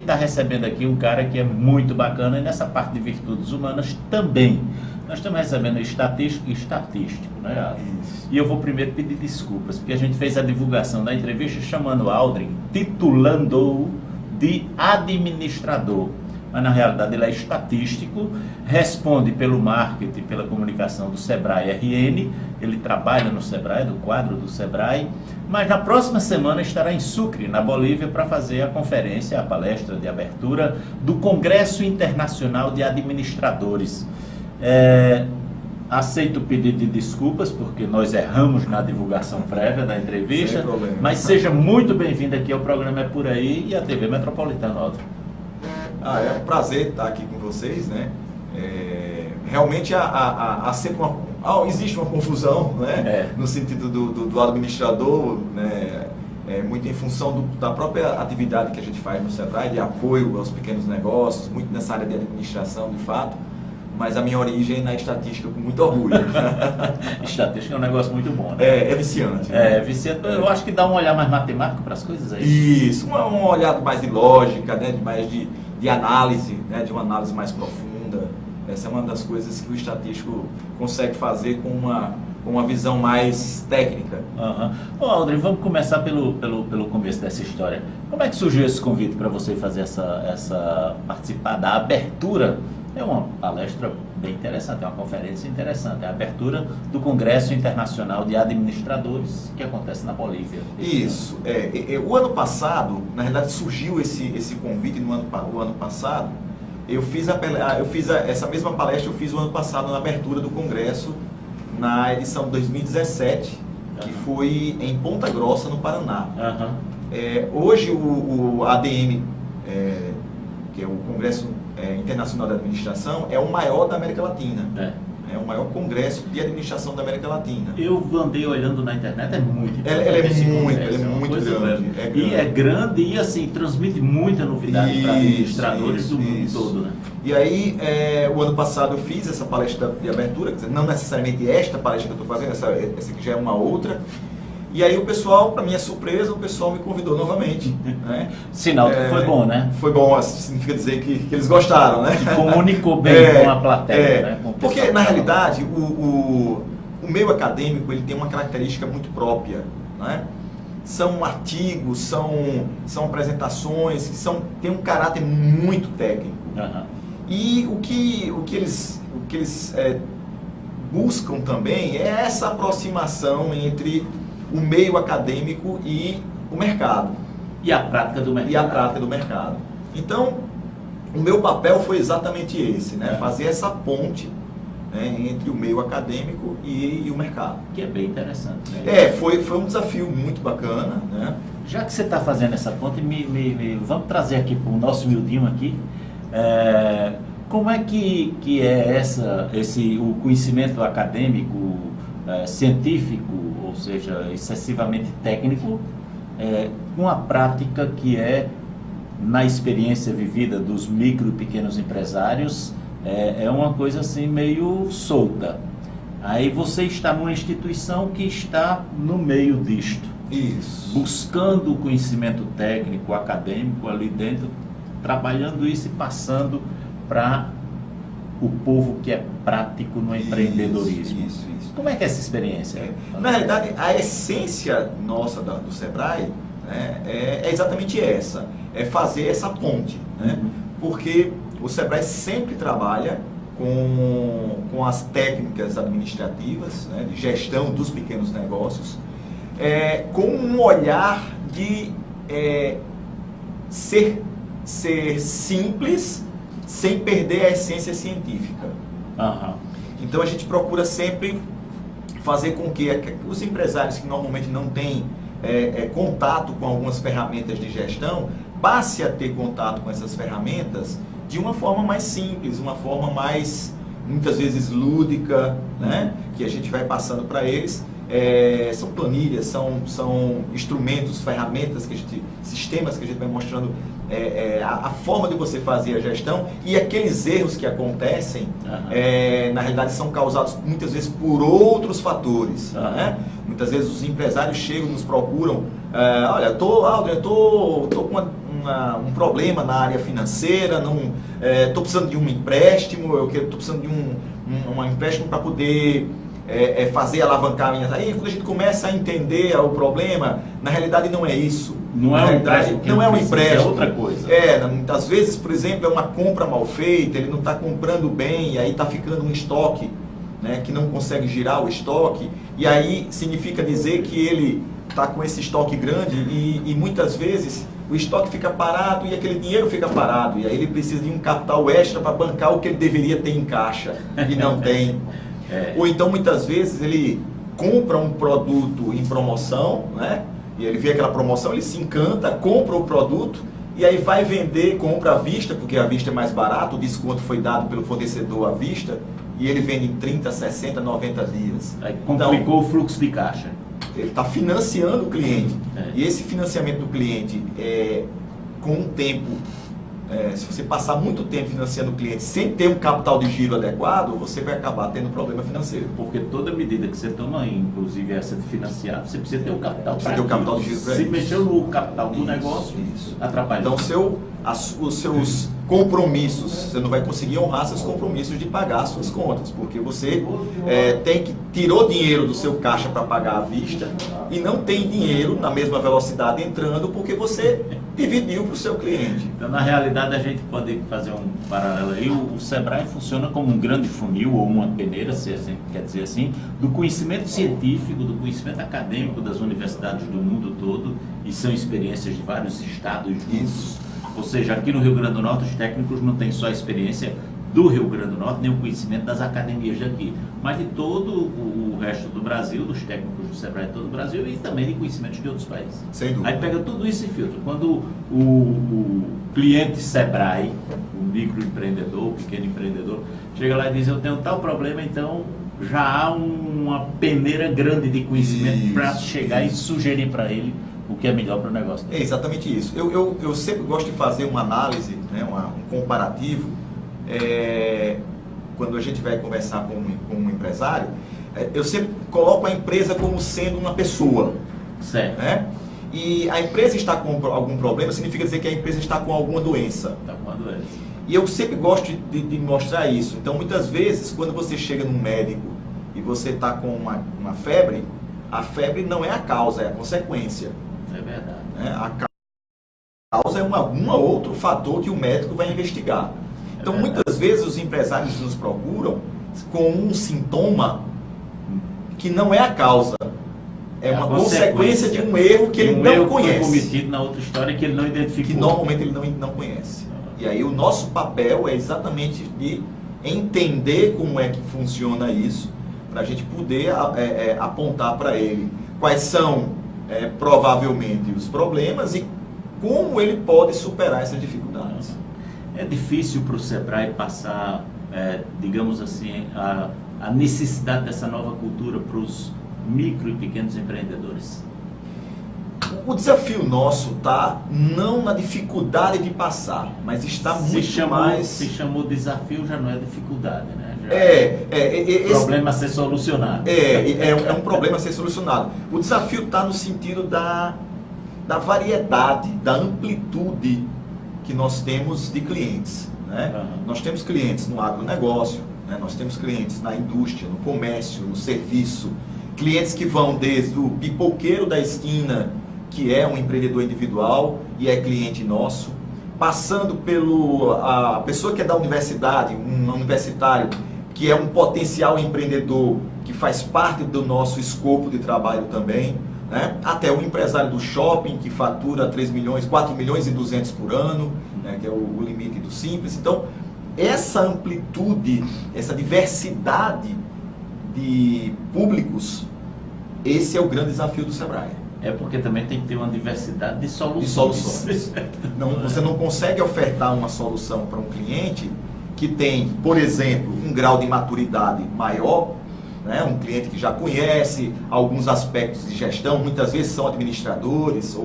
Está recebendo aqui um cara que é muito bacana e nessa parte de virtudes humanas também. Nós estamos recebendo estatístico, né? E eu vou primeiro pedir desculpas, porque a gente fez a divulgação da entrevista chamando Aldrin, titulando-o de administrador. Mas na realidade ele é estatístico, responde pelo marketing, pela comunicação do Sebrae RN, ele trabalha no Sebrae, do quadro do Sebrae, mas na próxima semana estará em Sucre, na Bolívia, para fazer a conferência, a palestra de abertura do Congresso Internacional de Administradores. Aceito o pedido de desculpas, porque nós erramos na divulgação prévia da entrevista, mas seja muito bem-vindo aqui ao programa É Por Aí e à TV Metropolitana, Aldrin. É um prazer estar aqui com vocês, né? Realmente sempre existe uma confusão, né? No sentido do administrador, né? Muito em função da própria atividade que a gente faz no Sebrae, de apoio aos pequenos negócios, muito nessa área de administração, de fato, mas a minha origem é na estatística com muito orgulho. Estatística é um negócio muito bom, né? É viciante. É viciante. Eu acho que dá um olhar mais matemático para as coisas aí. Isso, um olhar mais de lógica, né? Mais de análise, né? De uma análise mais profunda. Essa é uma das coisas que o estatístico consegue fazer com uma visão mais técnica. Ô, Aldrin, vamos começar pelo começo dessa história. Como é que surgiu esse convite para você fazer participar da abertura? É uma palestra bem interessante, é uma conferência interessante. É a abertura do Congresso Internacional de Administradores, que acontece na Bolívia. Isso. O ano passado, na realidade, surgiu esse convite no ano passado. Eu fiz essa mesma palestra, eu fiz o ano passado na abertura do Congresso, na edição de 2017, que foi em Ponta Grossa, no Paraná. Hoje o ADM, que é o Congresso Internacional de Administração, é o maior da América Latina. É o maior congresso de administração da América Latina. Eu andei olhando na internet, é muito importante. Ele é muito grande. E é grande e assim, transmite muita novidade para administradores do mundo todo, né? E aí, o ano passado eu fiz essa palestra de abertura, quer dizer, não necessariamente esta palestra que eu estou fazendo, essa aqui já é uma outra. E aí o pessoal, para minha surpresa, o pessoal me convidou novamente. Né? Sinal que foi bom, né? Foi bom, significa dizer que eles gostaram, né? E comunicou bem com a plateia, né? Porque, na realidade, o meio acadêmico ele tem uma característica muito própria, né? São artigos, são apresentações que têm um caráter muito técnico. E o que eles buscam também é essa aproximação entre o meio acadêmico e o mercado. E a prática do mercado. Então, o meu papel foi exatamente esse, né? Fazer essa ponte, né, entre o meio acadêmico e o mercado. Que é bem interessante, né? Foi um desafio muito bacana, né? Já que você está fazendo essa ponte, vamos trazer aqui para o nosso miudinho aqui. Como é que é o conhecimento acadêmico, científico, ou seja, excessivamente técnico, com a prática que na experiência vivida dos micro e pequenos empresários, é uma coisa assim meio solta. Aí você está numa instituição que está no meio disto. Isso. Buscando o conhecimento técnico, acadêmico ali dentro, trabalhando isso e passando para o povo que é prático no empreendedorismo. Isso. Como é que é essa experiência? Na realidade, a essência nossa do Sebrae, né, é exatamente essa, é fazer essa ponte, né? Porque o Sebrae sempre trabalha com as técnicas administrativas, né, de gestão dos pequenos negócios, com um olhar de ser simples, sem perder a essência científica. Então a gente procura sempre fazer com que os empresários que normalmente não têm contato com algumas ferramentas de gestão, passe a ter contato com essas ferramentas de uma forma mais simples, uma forma mais, muitas vezes, lúdica, né? Que a gente vai passando para eles. São planilhas, são instrumentos, ferramentas, sistemas que a gente vai mostrando a forma de você fazer a gestão, e aqueles erros que acontecem, na realidade, são causados muitas vezes por outros fatores. Né? Muitas vezes os empresários chegam e nos procuram, olha, Aldrin, eu tô com um problema na área financeira, estou precisando de um empréstimo, estou precisando de um empréstimo para poder fazer alavancar a minha... Aí quando a gente começa a entender o problema, na realidade não é isso. Não é um empréstimo. Não é um empréstimo. É outra coisa. Às vezes, por exemplo, é uma compra mal feita, ele não está comprando bem, e aí está ficando um estoque, né, que não consegue girar o estoque, e aí significa dizer que ele está com esse estoque grande e muitas vezes o estoque fica parado e aquele dinheiro fica parado, e aí ele precisa de um capital extra para bancar o que ele deveria ter em caixa e não tem. Ou então muitas vezes ele compra um produto em promoção, né? E ele vê aquela promoção, ele se encanta, compra o produto e aí vai vender, compra à vista, porque à vista é mais barato, o desconto foi dado pelo fornecedor à vista, e ele vende em 30, 60, 90 dias. Aí complicou o fluxo de caixa. Ele está financiando o cliente. E esse financiamento do cliente, com o tempo, se você passar muito tempo financiando o cliente sem ter um capital de giro adequado, você vai acabar tendo problema financeiro. Porque toda medida que você toma, inclusive essa de financiar, você precisa ter o capital para ter o capital de giro para isso. Se mexer no capital do negócio, atrapalha. Então, os seus compromissos, você não vai conseguir honrar seus compromissos de pagar suas contas, porque você tirou dinheiro do seu caixa para pagar à vista e não tem dinheiro na mesma velocidade entrando porque você dividiu para o seu cliente. Então, na realidade, a gente pode fazer um paralelo aí. O Sebrae funciona como um grande funil ou uma peneira, se assim, quer dizer assim, do conhecimento científico, do conhecimento acadêmico das universidades do mundo todo, e são experiências de vários estados juntos. Ou seja, aqui no Rio Grande do Norte, os técnicos não têm só a experiência do Rio Grande do Norte, nem o conhecimento das academias daqui, mas de todo o resto do Brasil, dos técnicos do Sebrae de todo o Brasil e também de conhecimentos de outros países. Sem dúvida. Aí pega tudo isso e filtra. Quando o cliente Sebrae, o microempreendedor, o pequeno empreendedor, chega lá e diz, eu tenho tal problema, então já há uma peneira grande de conhecimento para chegar e sugerir para ele o que é melhor para o negócio dele. É exatamente isso. Eu sempre gosto de fazer uma análise, né, um comparativo, quando a gente vai conversar com um empresário, eu sempre coloco a empresa como sendo uma pessoa. Certo. Né? E a empresa está com algum problema, significa dizer que a empresa está com alguma doença. Está com uma doença. E eu sempre gosto de mostrar isso. Então, muitas vezes, quando você chega num médico e você está com uma febre, a febre não é a causa, é a consequência. É verdade. A causa é um outro fator que o médico vai investigar. Então, muitas vezes os empresários nos procuram com um sintoma que não é a causa. É uma consequência de um erro que ele não conhece. Foi cometido na outra história que ele não identificou. Que normalmente ele não conhece. E aí o nosso papel é exatamente de entender como é que funciona isso, para a gente poder apontar para ele quais são provavelmente os problemas e como ele pode superar essas dificuldades. É difícil para o Sebrae passar, digamos assim, a necessidade dessa nova cultura para os micro e pequenos empreendedores? O desafio nosso está não na dificuldade de passar, mas está muito mais... Se chamou desafio, já não é dificuldade, né? Problema a ser solucionado. É um problema a ser solucionado. O desafio está no sentido da variedade, da amplitude que nós temos de clientes. Né? Nós temos clientes no agronegócio, né? Nós temos clientes na indústria, no comércio, no serviço, clientes que vão desde o pipoqueiro da esquina, que é um empreendedor individual e é cliente nosso, passando a pessoa que é da universidade, um universitário, que é um potencial empreendedor que faz parte do nosso escopo de trabalho também, né? Até o empresário do shopping que fatura 3 milhões, 4 milhões e 200 por ano, né? Que é o limite do Simples. Então, essa amplitude, essa diversidade de públicos, esse é o grande desafio do Sebrae. Porque também tem que ter uma diversidade de soluções. Você não consegue ofertar uma solução para um cliente que tem, por exemplo, um grau de maturidade maior, né? Um cliente que já conhece alguns aspectos de gestão, muitas vezes são administradores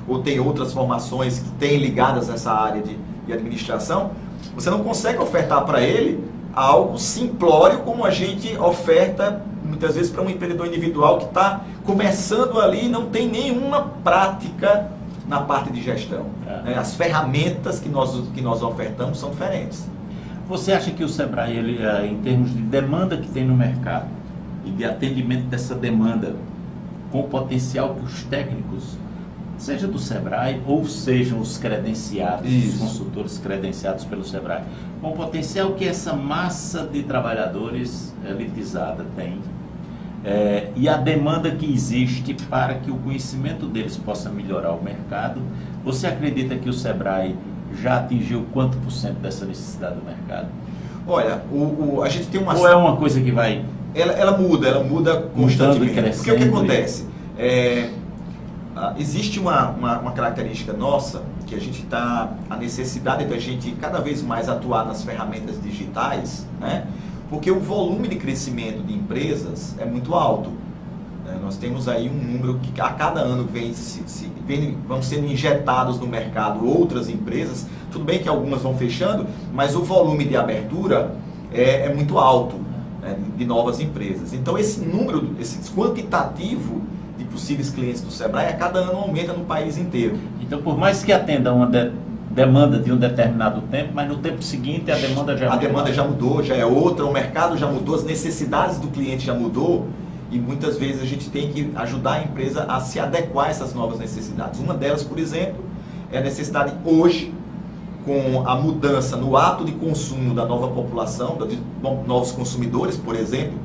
ou tem outras formações que têm ligadas a essa área de administração. Você não consegue ofertar para ele algo simplório como a gente oferta muitas vezes para um empreendedor individual que está começando ali e não tem nenhuma prática na parte de gestão. Né? As ferramentas que nós ofertamos são diferentes. Você acha que o Sebrae, ele, em termos de demanda que tem no mercado e de atendimento dessa demanda, com o potencial que os técnicos, seja do Sebrae ou sejam os credenciados, os consultores credenciados pelo Sebrae, com o potencial que essa massa de trabalhadores elitizada tem, e a demanda que existe para que o conhecimento deles possa melhorar o mercado, você acredita que o Sebrae já atingiu quanto por cento dessa necessidade do mercado? Olha, a gente tem uma... Ou é uma coisa que vai... Ela muda constantemente. Porque o que acontece? Existe uma característica nossa, que a gente está... A necessidade da gente cada vez mais atuar nas ferramentas digitais, né? Porque o volume de crescimento de empresas é muito alto. Nós temos aí um número que a cada ano vão sendo injetados no mercado outras empresas. Tudo bem que algumas vão fechando, mas o volume de abertura é muito alto, né, de novas empresas. Então esse número, esse quantitativo de possíveis clientes do Sebrae, a cada ano aumenta no país inteiro. Então, por mais que atenda uma demanda de um determinado tempo, mas no tempo seguinte a demanda já mudou. A demanda já mudou, já é outra, o mercado já mudou, as necessidades do cliente já mudou. E muitas vezes a gente tem que ajudar a empresa a se adequar a essas novas necessidades. Uma delas, por exemplo, é a necessidade hoje, com a mudança no ato de consumo da nova população, de novos consumidores, por exemplo,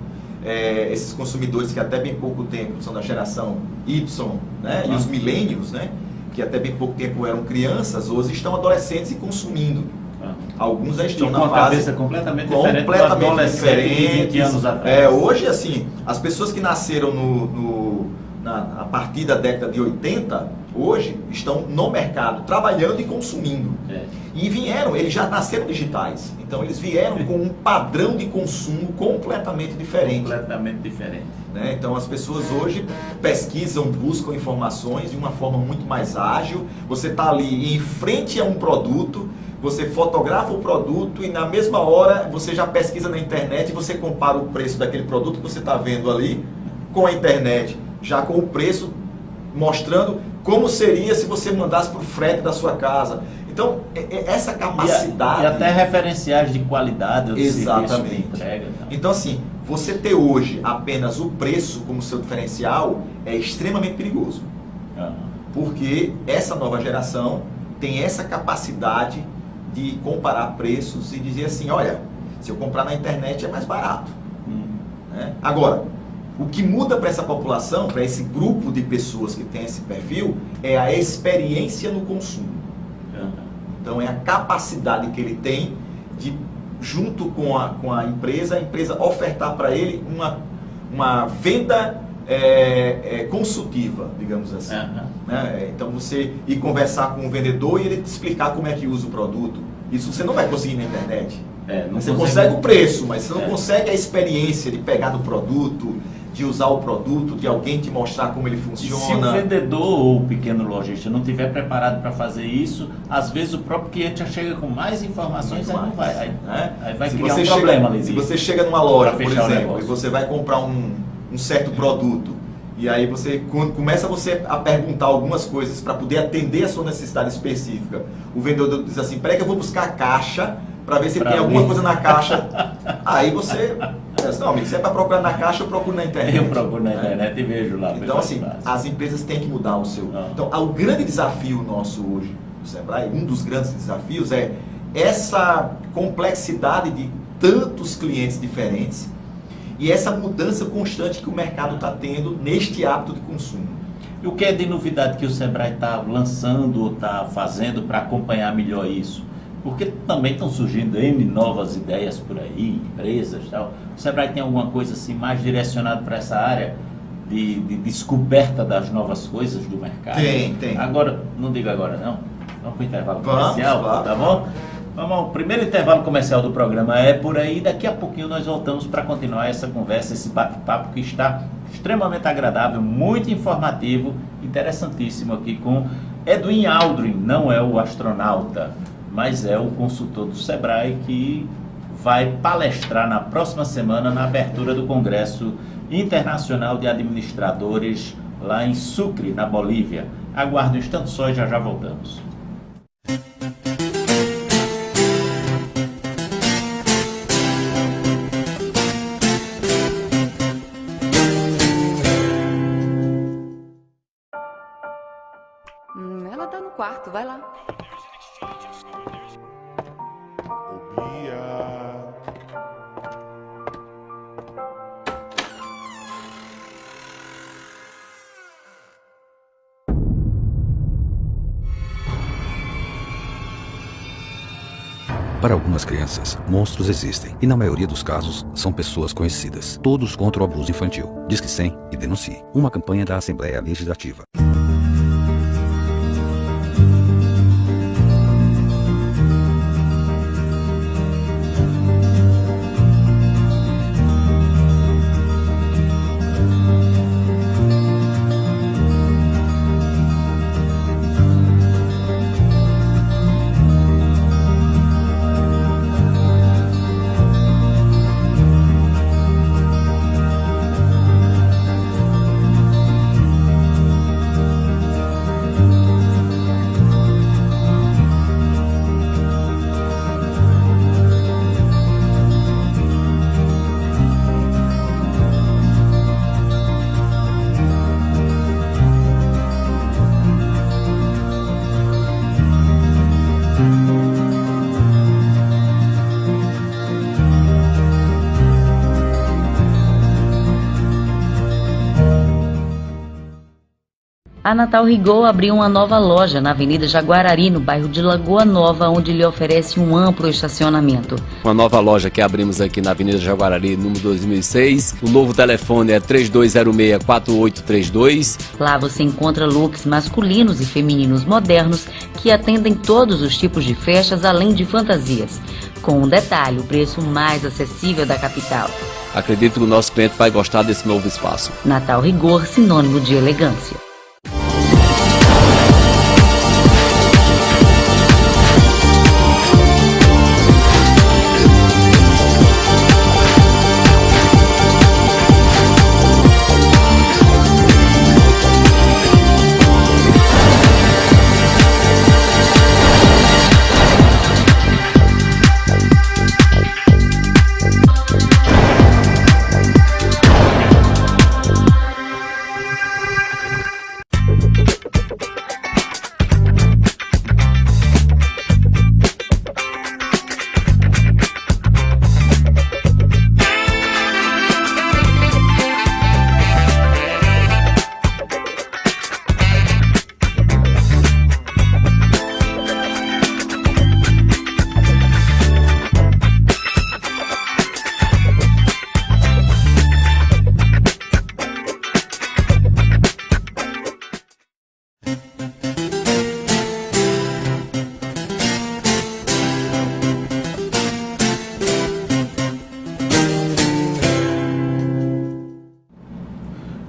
esses consumidores que até bem pouco tempo são da geração Y, né, e os milênios, né, que até bem pouco tempo eram crianças, hoje estão adolescentes e consumindo. Alguns já estão na fase cabeça completamente diferente do adolescente de 20 anos atrás. Hoje, assim, as pessoas que nasceram a partir da década de 80, hoje estão no mercado, trabalhando e consumindo. E eles já nasceram digitais. Então, eles vieram com um padrão de consumo completamente diferente. Completamente diferente. Né? Então, as pessoas hoje pesquisam, buscam informações de uma forma muito mais ágil. Você está ali em frente a um produto, você fotografa o produto e na mesma hora você já pesquisa na internet e você compara o preço daquele produto que você está vendo ali com a internet, já com o preço mostrando como seria se você mandasse para o frete da sua casa. Então, essa capacidade... E até referenciais de qualidade. Exatamente. De entrega, então, assim, você ter hoje apenas o preço como seu diferencial é extremamente perigoso. Porque essa nova geração tem essa capacidade de comparar preços e dizer assim, olha, se eu comprar na internet é mais barato. Né? Agora, o que muda para essa população, para esse grupo de pessoas que tem esse perfil, é a experiência no consumo. Então é a capacidade que ele tem de, junto com a empresa ofertar para ele uma venda consultiva, digamos assim. Né? Então você ir conversar com o vendedor e ele te explicar como é que usa o produto. Isso você não vai conseguir na internet. Você consegue o preço, mas você não consegue a experiência de pegar do produto, de usar o produto, de alguém te mostrar como ele funciona. E se o vendedor ou o pequeno lojista não estiver preparado para fazer isso, às vezes o próprio cliente já chega com mais informações e não vai. Aí vai criar um problema ali. Se você chega numa loja, por exemplo, e você vai comprar um certo produto, e aí começa a perguntar algumas coisas para poder atender a sua necessidade específica. O vendedor diz assim, peraí que eu vou buscar a caixa para ver se tem alguma coisa na caixa. Aí você... Não, amigo, se é para procurar na caixa, eu procuro na internet. Eu procuro na internet e vejo lá. Então, assim, as empresas têm que mudar o seu... Então, o grande desafio nosso hoje do Sebrae, um dos grandes desafios é essa complexidade de tantos clientes diferentes e essa mudança constante que o mercado está tendo neste hábito de consumo. E o que é de novidade que o Sebrae está lançando ou está fazendo para acompanhar melhor isso? Porque também estão surgindo N novas ideias por aí, empresas e tal. O Sebrae tem alguma coisa assim mais direcionada para essa área de descoberta das novas coisas do mercado? Tem. Agora, não diga agora não. Vamos para o intervalo comercial, claro. Tá bom? Vamos ao primeiro intervalo comercial do programa é por aí. Daqui a pouquinho nós voltamos para continuar essa conversa, esse bate-papo que está extremamente agradável, muito informativo, interessantíssimo aqui com Edwin Aldrin, não é o astronauta, mas é o consultor do Sebrae que vai palestrar na próxima semana na abertura do Congresso Internacional de Administradores lá em Sucre, na Bolívia. Aguarde um instante só e já já voltamos. Ela tá no quarto, vai lá. Para algumas crianças, monstros existem e na maioria dos casos são pessoas conhecidas. Todos contra o abuso infantil. Disque 100 e denuncie. Uma campanha da Assembleia Legislativa. A Natal Rigol abriu uma nova loja na Avenida Jaguarari, no bairro de Lagoa Nova, onde lhe oferece um amplo estacionamento. Uma nova loja que abrimos aqui na Avenida Jaguarari, número 2006. O novo telefone é 3206-4832. Lá você encontra looks masculinos e femininos modernos que atendem todos os tipos de festas, além de fantasias. Com um detalhe, o preço mais acessível da capital. Acredito que o nosso cliente vai gostar desse novo espaço. Natal Rigor, sinônimo de elegância.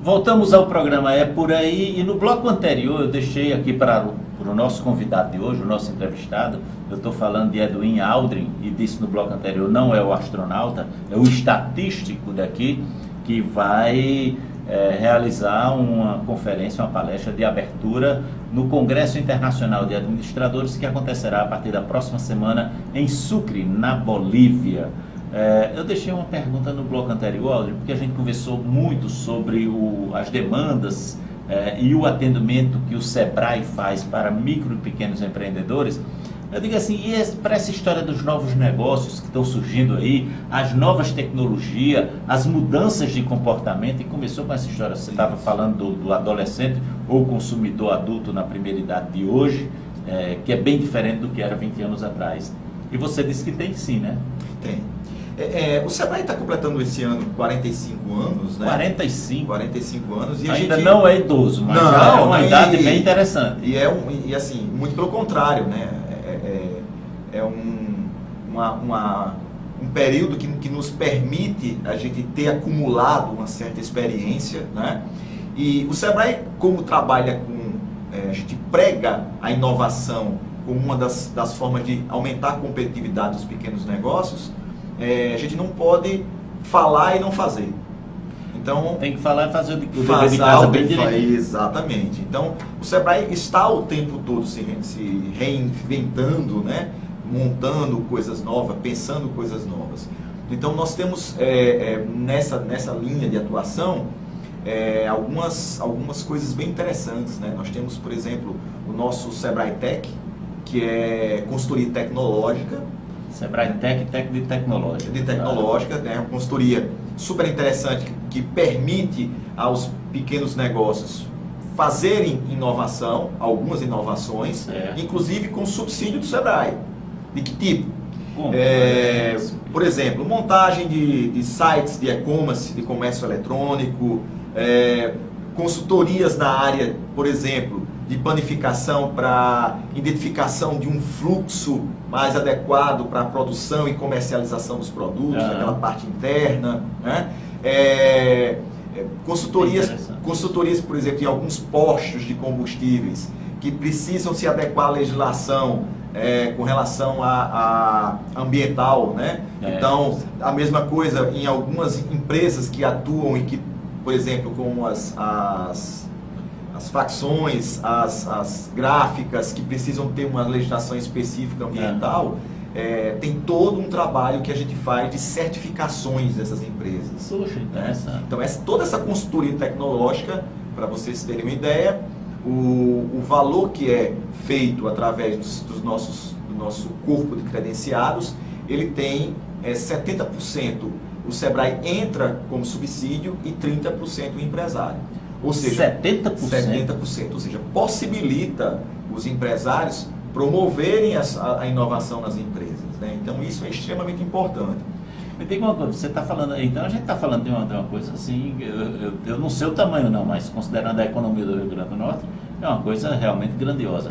Voltamos ao programa É Por Aí, e no bloco anterior eu deixei aqui para o nosso convidado de hoje, o nosso entrevistado. Eu estou falando de Edwin Aldrin, e disse no bloco anterior, não é o astronauta, é o estatístico daqui, que vai realizar uma conferência, uma palestra de abertura no Congresso Internacional de Administradores, que acontecerá a partir da próxima semana em Sucre, na Bolívia. Eu deixei uma pergunta no bloco anterior, Aldrin, porque a gente conversou muito sobre as demandas e o atendimento que o Sebrae faz para micro e pequenos empreendedores. Eu digo assim, e para essa história dos novos negócios que estão surgindo aí, as novas tecnologias, as mudanças de comportamento, e começou com essa história, você estava falando do adolescente ou consumidor adulto na primeira idade de hoje, que é bem diferente do que era 20 anos atrás. E você disse que tem sim, né? Tem. O Sebrae está completando esse ano 45 anos, né? 45 anos. E ainda não é idoso, mas já é uma idade bem interessante. E assim, muito pelo contrário, né? Um período que nos permite a gente ter acumulado uma certa experiência, né? E o Sebrae, como trabalha com... a gente prega a inovação como uma das formas de aumentar a competitividade dos pequenos negócios, a gente não pode falar e não fazer. Então, tem que falar e fazer o dever de casa bem direitinho. Exatamente. Então, o Sebrae está o tempo todo se reinventando, né? Montando coisas novas, pensando coisas novas. Então, nós temos nessa linha de atuação algumas coisas bem interessantes, né? Nós temos, por exemplo, o nosso Sebrae Tech, que é consultoria tecnológica. Sebrae Tech de tecnológica. De tecnológica, né? Uma consultoria super interessante que permite aos pequenos negócios fazerem inovação, algumas inovações, inclusive com subsídio do Sebrae. De que tipo? Por exemplo, montagem de sites de e-commerce, de comércio eletrônico, consultorias na área, por exemplo, de planificação para identificação de um fluxo mais adequado para a produção e comercialização dos produtos, aquela parte interna, né? Consultorias, por exemplo, em alguns postos de combustíveis que precisam se adequar à legislação com relação a ambiental, né? Então, a mesma coisa em algumas empresas que atuam e que, por exemplo, como as facções, as gráficas que precisam ter uma legislação específica ambiental, tem todo um trabalho que a gente faz de certificações dessas empresas. Puxa, interessante. Então, toda essa consultoria tecnológica, para vocês terem uma ideia, o valor que é feito através do nosso corpo de credenciados, ele tem 70% o Sebrae entra como subsídio e 30% o empresário. Ou seja, 70%, ou seja, possibilita os empresários promoverem a inovação nas empresas, né? Então isso é extremamente importante. Me diga uma coisa, você está falando aí, então a gente está falando de uma coisa assim, eu não sei o tamanho não, mas considerando a economia do Rio Grande do Norte, é uma coisa realmente grandiosa.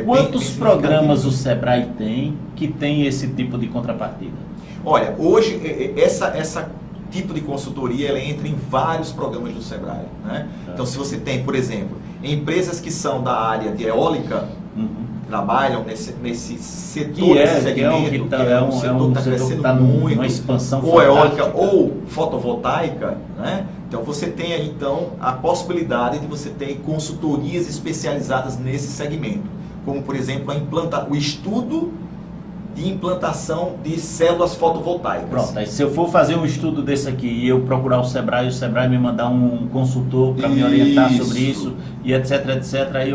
Quantos programas o Sebrae tem que tem esse tipo de contrapartida? Olha, hoje essa tipo de consultoria ela entra em vários programas do Sebrae, né? Então, se você tem, por exemplo, empresas que são da área de eólica, trabalham nesse setor, nesse segmento, que é um setor que está crescendo muito, uma expansão ou eólica ou fotovoltaica, né? Então, você tem aí, então, a possibilidade de você ter consultorias especializadas nesse segmento, como, por exemplo, o estudo de implantação de células fotovoltaicas. Pronto, aí se eu for fazer um estudo desse aqui e eu procurar o Sebrae me mandar um consultor para me orientar sobre isso e etc, aí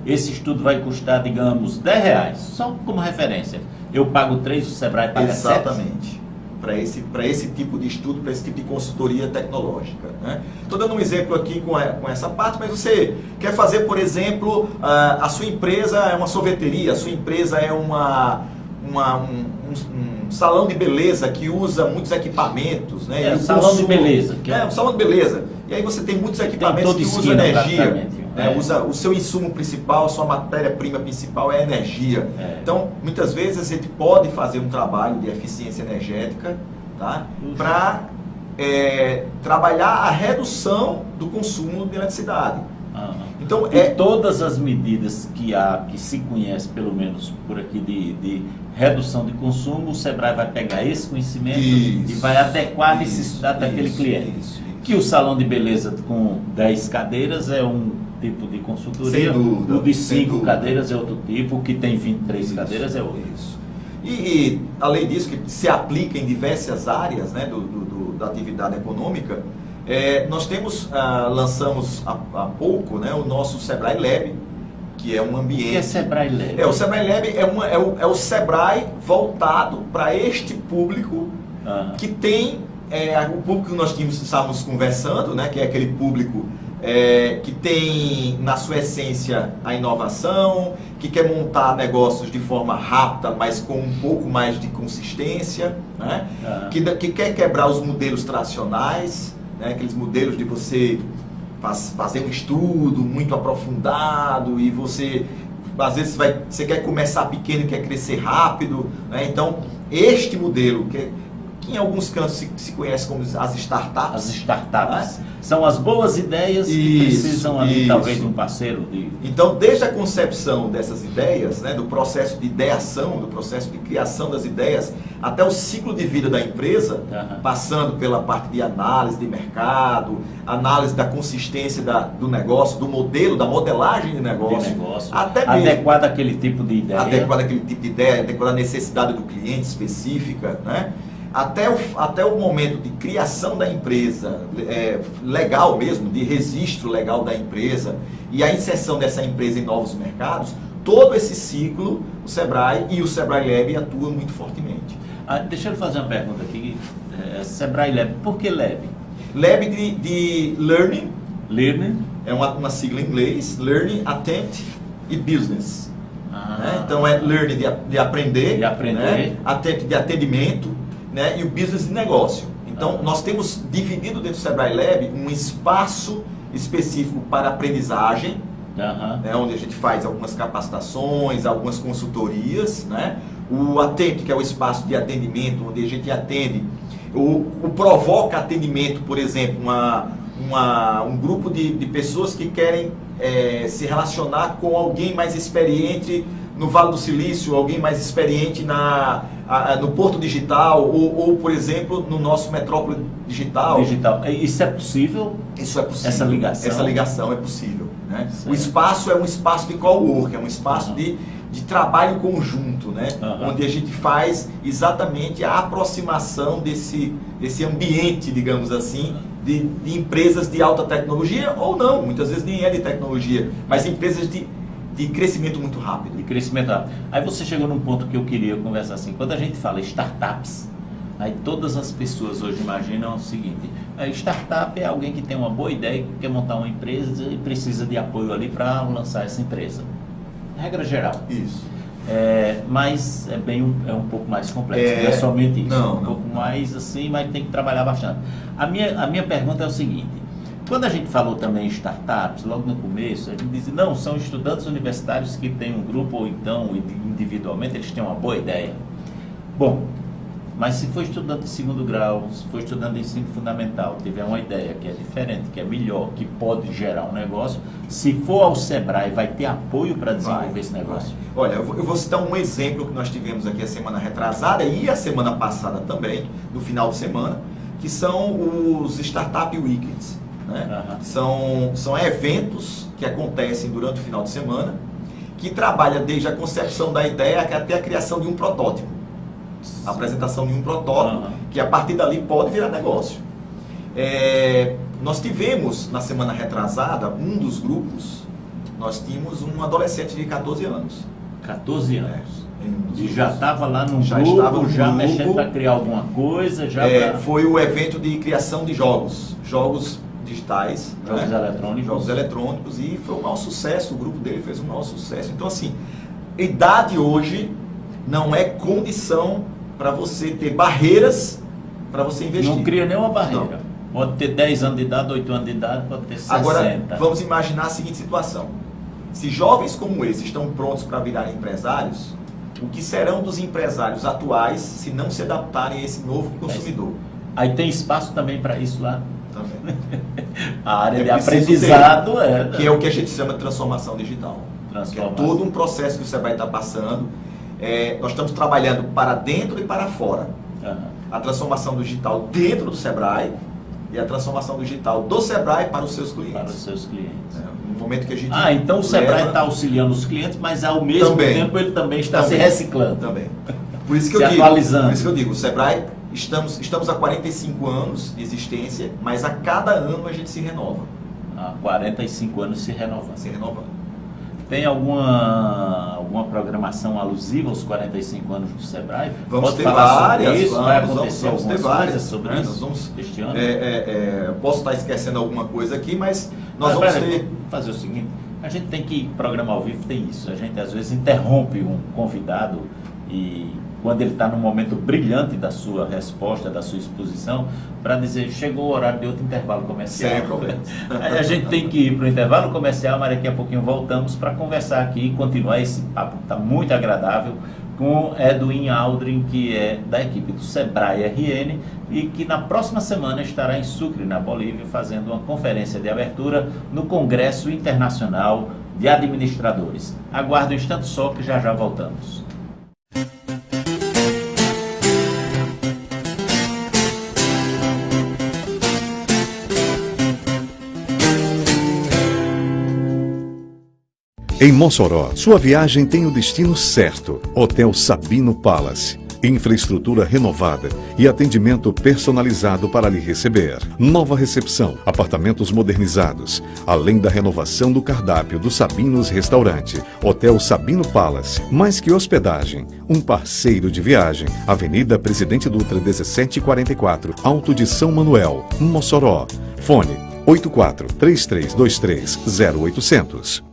esse estudo vai custar, digamos, R$10, só como referência. Eu pago 3, o Sebrae paga 7. Exatamente. Para esse tipo de estudo, para esse tipo de consultoria tecnológica, né? Estou dando um exemplo aqui com essa parte, mas você quer fazer, por exemplo, a sua empresa é uma sorveteria, a sua empresa é um salão de beleza que usa muitos equipamentos, né? Um salão de beleza. Um salão de beleza. E aí você tem muitos equipamentos que usam energia. Usa o seu insumo principal, a sua matéria-prima principal é a energia. Então, muitas vezes a gente pode fazer um trabalho de eficiência energética, tá? Para trabalhar a redução do consumo de eletricidade. Então, todas as medidas que se conhece, pelo menos por aqui, de redução de consumo, o Sebrae vai pegar esse conhecimento e vai adequar a necessidade daquele cliente. Que o salão de beleza com 10 cadeiras é um tipo de consultoria, o de 5 cadeiras é outro tipo, o que tem 23 cadeiras é outro. E além disso, que se aplica em diversas áreas, né, da atividade econômica, nós lançamos há pouco, né, o nosso Sebrae Lab, que é um ambiente... O que é Sebrae Lab? O Sebrae Lab é o Sebrae voltado para este público que tem... o público que nós estávamos conversando, né, que é aquele público que tem na sua essência a inovação, que quer montar negócios de forma rápida, mas com um pouco mais de consistência, né, que quer quebrar os modelos tradicionais, né, aqueles modelos de você fazer um estudo muito aprofundado e você, às vezes, você quer começar pequeno e quer crescer rápido, né? Então, este modelo, que em alguns cantos se conhece como as startups. As startups. São as boas ideias que precisam ali, talvez, de um parceiro. Então, desde a concepção dessas ideias, né, do processo de ideação, do processo de criação das ideias, até o ciclo de vida da empresa, passando pela parte de análise de mercado, análise da consistência do negócio, do modelo, da modelagem de negócio. Até mesmo adequado àquele tipo de ideia. Adequado àquele tipo de ideia, adequado à necessidade do cliente específica, né? Até o momento de criação da empresa, legal mesmo, de registro legal da empresa e a inserção dessa empresa em novos mercados, todo esse ciclo, o Sebrae e o Sebrae Lab atuam muito fortemente. Deixa eu fazer uma pergunta aqui. Sebrae Lab, por que Lab? Lab de Learning. Learning. É uma sigla em inglês. Learning, Attent e Business. Né? Então é Learning de aprender. Né? Attent de atendimento. Né? E o Business de negócio. Então nós temos dividido dentro do Sebrae Lab um espaço específico para aprendizagem. Né, onde a gente faz algumas capacitações, algumas consultorias, né? O Atento, que é o espaço de atendimento, onde a gente atende, o Provoca Atendimento, por exemplo, um grupo de pessoas que querem se relacionar com alguém mais experiente no Vale do Silício, alguém mais experiente no Porto Digital, ou, por exemplo, no nosso Metrópole Digital. Isso é possível? Isso é possível. Essa ligação é possível. Né? O espaço é um espaço de co-work, é um espaço de trabalho conjunto, né? Onde a gente faz exatamente a aproximação desse ambiente, digamos assim, de empresas de alta tecnologia, ou não, muitas vezes nem é de tecnologia, mas empresas de crescimento muito rápido. De crescimento rápido. Aí você chegou num ponto que eu queria conversar assim. Quando a gente fala startups, aí todas as pessoas hoje imaginam o seguinte: a startup é alguém que tem uma boa ideia, que quer montar uma empresa e precisa de apoio ali para lançar essa empresa. Regra geral. Isso. Mas é um pouco mais complexo, não é somente isso. Não, um pouco mais assim, mas tem que trabalhar bastante. A minha pergunta é o seguinte: quando a gente falou também em startups, logo no começo, a gente dizia, não, são estudantes universitários que têm um grupo, ou então individualmente eles têm uma boa ideia. Bom, mas se for estudante de segundo grau, se for estudante de ensino fundamental, tiver uma ideia que é diferente, que é melhor, que pode gerar um negócio, se for ao Sebrae, vai ter apoio para desenvolver esse negócio? Olha, eu vou citar um exemplo que nós tivemos aqui a semana retrasada e a semana passada também, no final de semana, que são os Startup Weekends. Né? São eventos que acontecem durante o final de semana, que trabalha desde a concepção da ideia até a criação de um protótipo. A apresentação de um protótipo, que a partir dali pode virar negócio. Nós tivemos, na semana retrasada, um dos grupos, nós tínhamos um adolescente de 14 anos. 14 anos? E já estava lá no grupo, já mexendo para criar alguma coisa? Foi o evento de criação de jogos digitais. Jogos eletrônicos. Jogos eletrônicos, e foi um maior sucesso, o grupo dele fez um maior sucesso. Então, assim, idade hoje não é condição para você ter barreiras para você investir. Não cria nenhuma barreira. Não. Pode ter 10 anos de idade, 8 anos de idade, pode ter 60. Agora, vamos imaginar a seguinte situação. Se jovens como esse estão prontos para virarem empresários, o que serão dos empresários atuais se não se adaptarem a esse novo consumidor? Aí tem espaço também para isso lá? Também. A área de aprendizado que é o que a gente chama de transformação digital. Que é todo um processo que o Sebrae está passando. Nós estamos trabalhando para dentro e para fora. A transformação digital dentro do Sebrae e a transformação digital do Sebrae para os seus clientes. Para os seus clientes. No momento que a gente então o Sebrae está auxiliando os clientes, mas ao mesmo tempo ele também está se reciclando. Também. Por isso que atualizando. Por isso que eu digo, o Sebrae, estamos há 45 anos de existência, mas a cada ano a gente se renova. Há 45 anos se renovando. Se renovando. Tem alguma programação alusiva aos 45 anos do Sebrae? Vamos ter várias. Vai acontecer vamos ter várias sobre isso este ano? Posso estar esquecendo alguma coisa aqui, mas nós vamos ter... fazer o seguinte, a gente tem que programar ao vivo, tem isso. A gente às vezes interrompe um convidado e quando ele está num momento brilhante da sua resposta, da sua exposição, para dizer, chegou o horário de outro intervalo comercial. Sem problema. A gente tem que ir para o intervalo comercial, mas daqui a pouquinho voltamos para conversar aqui e continuar esse papo que está muito agradável com Edwin Aldrin, que é da equipe do Sebrae RN e que na próxima semana estará em Sucre, na Bolívia, fazendo uma conferência de abertura no Congresso Internacional de Administradores. Aguarde um instante só que já voltamos. Em Mossoró, sua viagem tem o destino certo. Hotel Sabino Palace. Infraestrutura renovada e atendimento personalizado para lhe receber. Nova recepção, apartamentos modernizados, além da renovação do cardápio do Sabinos Restaurante. Hotel Sabino Palace, mais que hospedagem, um parceiro de viagem. Avenida Presidente Dutra 1744, Alto de São Manuel, Mossoró. Fone 84-3323-0800.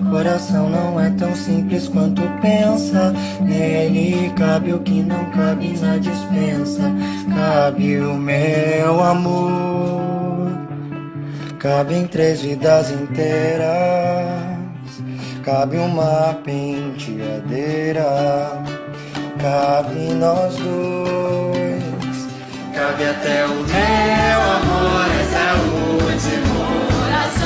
Coração não é tão simples quanto pensa. Nele cabe o que não cabe na dispensa. Cabe o meu amor, cabe em 3 vidas inteiras. Cabe uma penteadeira, cabe nós dois. Cabe até o meu amor, esse é o último coração.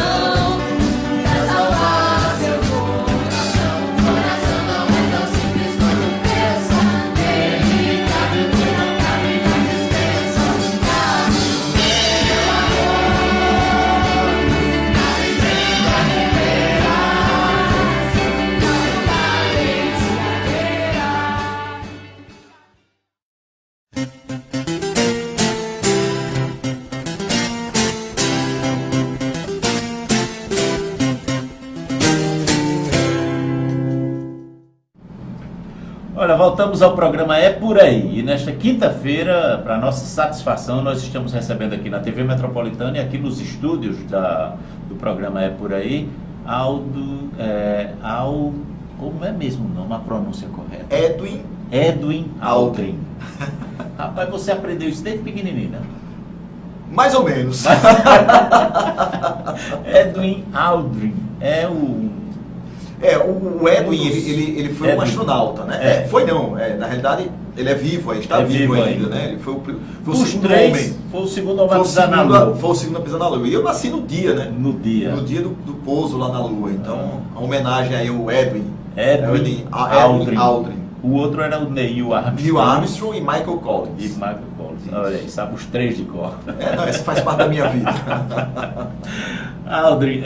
Olha, voltamos ao programa É Por Aí. E nesta quinta-feira, para nossa satisfação, nós estamos recebendo aqui na TV Metropolitana e aqui nos estúdios do programa É Por Aí, como é mesmo o nome, a pronúncia correta? Edwin Aldrin. Rapaz, você aprendeu isso desde pequenininho, né? Mais ou menos. Edwin Aldrin o Edwin, ele foi um astronauta, né? Na realidade, ele é vivo, está vivo ainda, né? Ele foi o segundo homem. Foi o segundo homem a pisar na Lua. Foi o segundo a pisar na Lua. E eu nasci no dia, né? No dia do pouso lá na Lua. Então, a homenagem aí ao Edwin Aldrin. O outro era o Neil Armstrong. Neil Armstrong e Michael Collins. Olha aí, sabe os 3 de cor. Isso faz parte da minha vida. Aldrin,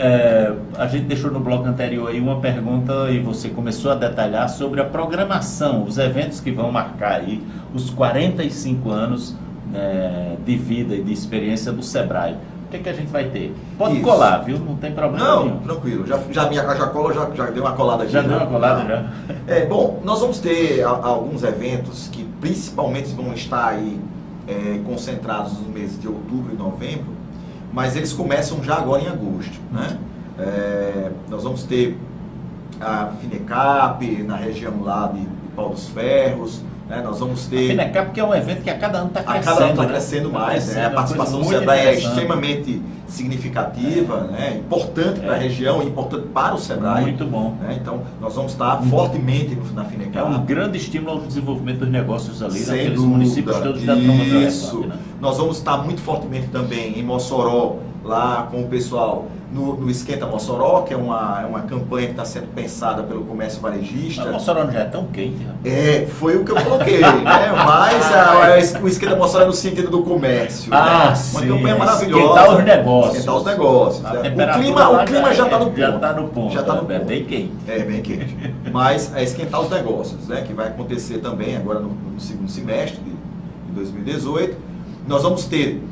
a gente deixou no bloco anterior aí uma pergunta e você começou a detalhar sobre a programação, os eventos que vão marcar aí os 45 anos de vida e de experiência do Sebrae. O que a gente vai ter? Pode colar, viu? Não tem problema nenhum. Tranquilo. Já deu uma colada aqui. Já deu uma colada, já? Bom, nós vamos ter alguns eventos que principalmente vão estar aí concentrados nos meses de outubro e novembro, mas eles começam já agora em agosto, né? Nós vamos ter a Finecap na região lá de Pau dos Ferros, né? Nós vamos ter... A Finecap, que é um evento que a cada ano está crescendo. A cada ano está crescendo mais, né? A participação do Sebrae é extremamente significativa, né? Importante para a região, importante para o Sebrae. Muito bom. Né? Então, nós vamos estar fortemente na Finecap. É um grande estímulo ao desenvolvimento dos negócios ali, sem naqueles dúvida, municípios todos da Trama do Isso. Né? Nós vamos estar muito fortemente também em Mossoró, lá com o pessoal no Esquenta Mossoró, que é uma campanha que está sendo pensada pelo comércio varejista. Mas Mossoró não já é tão quente, né? Foi o que eu coloquei, né? Mas o Esquenta Mossoró é no sentido do comércio. Né? Sim. Uma campanha maravilhosa. Esquentar os negócios. Esquentar os negócios. O clima já está no ponto. Já está no ponto. Já está no ponto. É bem quente. Bem quente. Mas é esquentar os negócios, né? Que vai acontecer também agora no segundo semestre de 2018. Nós vamos ter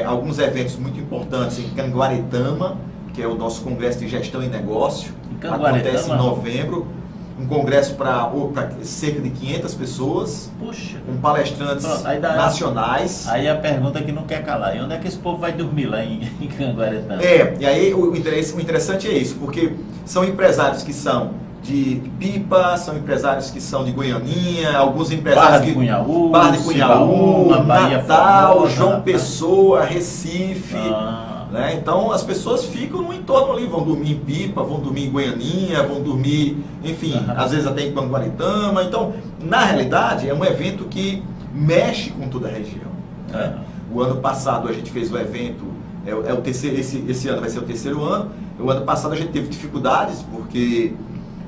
alguns eventos muito importantes em Canguaretama, que é o nosso Congresso de Gestão e Negócio. Acontece em novembro. Um congresso para cerca de 500 pessoas. Puxa. Com palestrantes nacionais. Aí a pergunta que não quer calar: e onde é que esse povo vai dormir lá em Canguaretama? E aí o interessante é isso, porque são empresários que são de Pipa, são empresários que são de Goianinha, alguns empresários Barra de Cunhaú, Natal, Formosa, João Pessoa, Recife. Né? Então as pessoas ficam no entorno ali, vão dormir em Pipa, vão dormir em Goianinha, vão dormir, enfim, às vezes até em Panguaritama. Então, na realidade, é um evento que mexe com toda a região. Né? O ano passado a gente fez o evento, é o terceiro, esse ano vai ser o terceiro ano. O ano passado a gente teve dificuldades, porque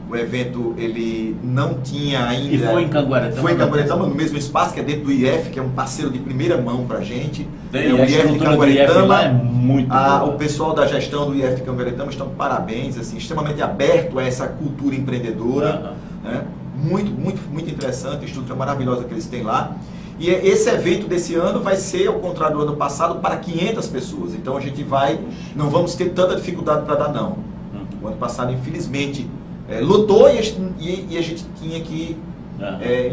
o evento ele não tinha ainda... E foi em Canguaretama? Foi em Canguaretama, no mesmo espaço, que é dentro do IF, que é um parceiro de primeira mão pra gente. O IF de Canguaretama é muito boa. O pessoal da gestão do IF de Canguaretama estão de parabéns, assim, extremamente aberto a essa cultura empreendedora. Né? Muito interessante, a estrutura maravilhosa que eles têm lá. E esse evento desse ano vai ser, ao contrário do ano passado, para 500 pessoas. Então a gente não vamos ter tanta dificuldade para dar não. O ano passado, infelizmente, lotou e a gente tinha que,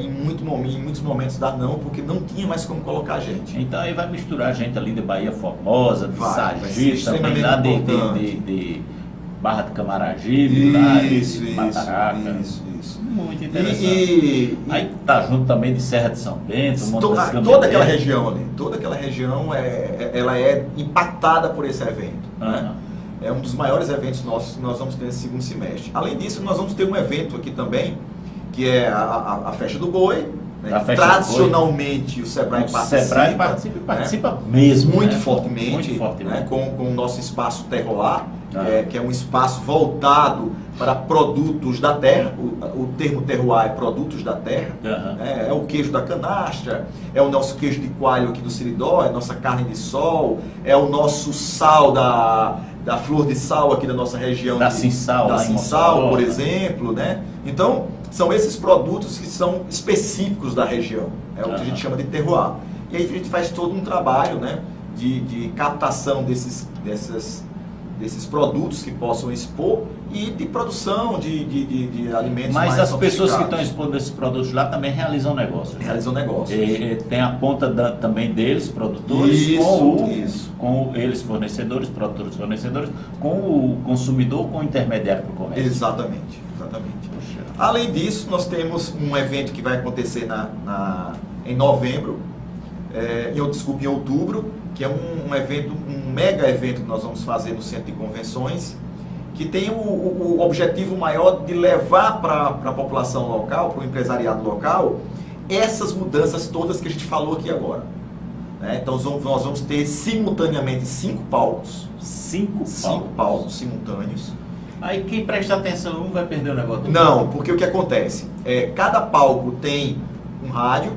em muitos momentos, dar não, porque não tinha mais como colocar gente. Então aí vai misturar gente ali de Bahia Formosa, de Sergipe, também lá de Barra de Camaragibe, de Mataraca. Isso. Muito interessante. Aí tá junto também de Serra de São Bento, toda aquela região ali, ela é impactada por esse evento. Né? É um dos maiores eventos nossos que nós vamos ter nesse segundo semestre. Além disso, nós vamos ter um evento aqui também, que é a Festa do Boi. Né? Tradicionalmente, o Sebrae participa mesmo. Muito fortemente. Né? Com o nosso espaço Terroir, que é um espaço voltado para produtos da terra. O termo terroir é produtos da terra. É o queijo da canastra, é o nosso queijo de coalho aqui do Siridó, é a nossa carne de sol, é o nosso sal da flor de sal aqui da nossa região. Da Cinsal, por exemplo. Né? Então, são esses produtos que são específicos da região. É o que a gente chama de terroir. E aí a gente faz todo um trabalho, né, de captação desses produtos que possam expor e de produção de alimentos. Mas as pessoas que estão expondo esses produtos lá também realizam negócios. Realizam negócios. Tem a ponta também deles, produtores, com eles fornecedores, produtores fornecedores, com o consumidor, com o intermediário para o comércio. Exatamente. Poxa. Além disso, nós temos um evento que vai acontecer em novembro, em outubro, que é um evento, um mega evento que nós vamos fazer no Centro de Convenções, que tem o objetivo maior de levar para a população local, para o empresariado local, essas mudanças todas que a gente falou aqui agora. Né? Então nós vamos ter simultaneamente 5 palcos. 5 palcos simultâneos. Aí quem presta atenção vai perder o negócio. Não, porque o que acontece? Cada palco tem um rádio,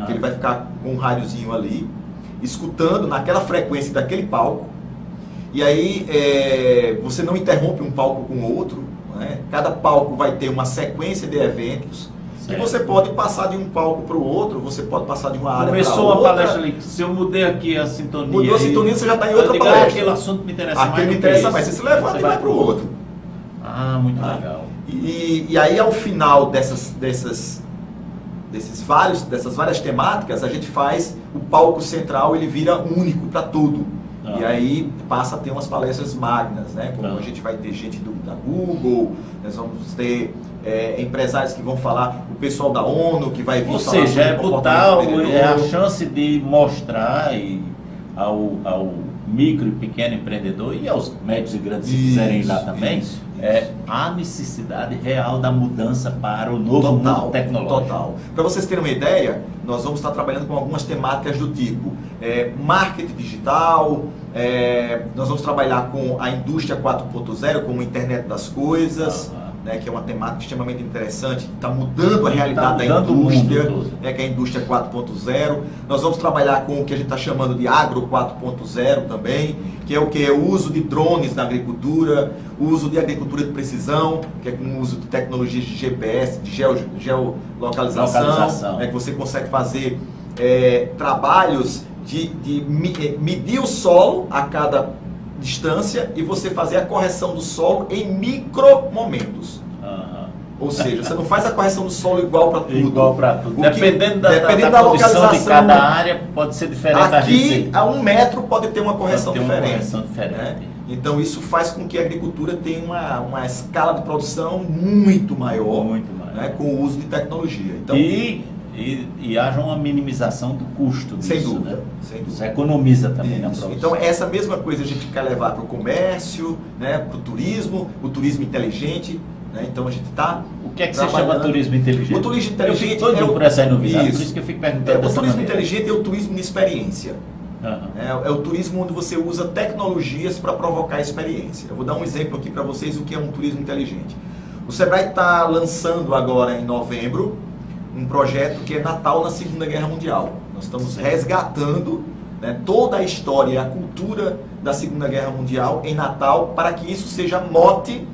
que ele vai ficar com um rádiozinho ali, escutando naquela frequência daquele palco. E aí você não interrompe um palco com o outro. Né? Cada palco vai ter uma sequência de eventos. Certo. E você pode passar de um palco para o outro, você pode passar de uma área para outra. Começou a palestra ali, se eu mudei aqui a sintonia... Mudou a sintonia, você já está em outra palestra. Aquele assunto me interessa mais. Aquele me interessa mais, você se levanta e vai para o outro. Muito legal. E aí ao final dessas várias temáticas, a gente faz o palco central, ele vira único para tudo. E aí passa a ter umas palestras magnas, né? Como a gente vai ter gente da Google, nós vamos ter empresários que vão falar, o pessoal da ONU que vai vir falar. Ou seja, é a chance de mostrar ao micro e pequeno empreendedor e aos médios e grandes se quiserem ir lá também, a necessidade real da mudança para o novo mundo tecnológico. Total. Para vocês terem uma ideia, nós vamos estar trabalhando com algumas temáticas do tipo marketing digital, nós vamos trabalhar com a indústria 4.0, com a internet das coisas, né, que é uma temática extremamente interessante, que está mudando a realidade da indústria, que é a indústria 4.0. Nós vamos trabalhar com o que a gente está chamando de agro 4.0 também, que é o que? O uso de drones na agricultura, o uso de agricultura de precisão, que é com o uso de tecnologias de GPS, de geolocalização, que você consegue fazer trabalhos de medir o solo a cada distância e você fazer a correção do solo em micro momentos. Ou seja, você não faz a correção do solo igual para tudo. Igual para tudo. Dependendo da localização de cada área, pode ser diferente. Aqui, a 1 metro pode ter uma correção diferente. Né? Então isso faz com que a agricultura tenha uma escala de produção muito maior, né, com o uso de tecnologia. Então, e haja uma minimização do custo disso, sem dúvida, né? Sem dúvida. Isso economiza também na produção. Então essa mesma coisa a gente quer levar para o comércio, né, para o turismo inteligente, né? Então a gente está... O que é que você chama de turismo inteligente? O turismo inteligente eu fico por essa novidade, isso. Por isso que eu fico perguntando O turismo inteligente é o turismo de experiência. Uhum. É o turismo onde você usa tecnologias para provocar experiência. Eu vou dar um exemplo aqui para vocês o que é um turismo inteligente. O Sebrae está lançando agora em novembro um projeto que é Natal na Segunda Guerra Mundial. Nós estamos resgatando, né, toda a história e a cultura da Segunda Guerra Mundial em Natal para que isso seja mote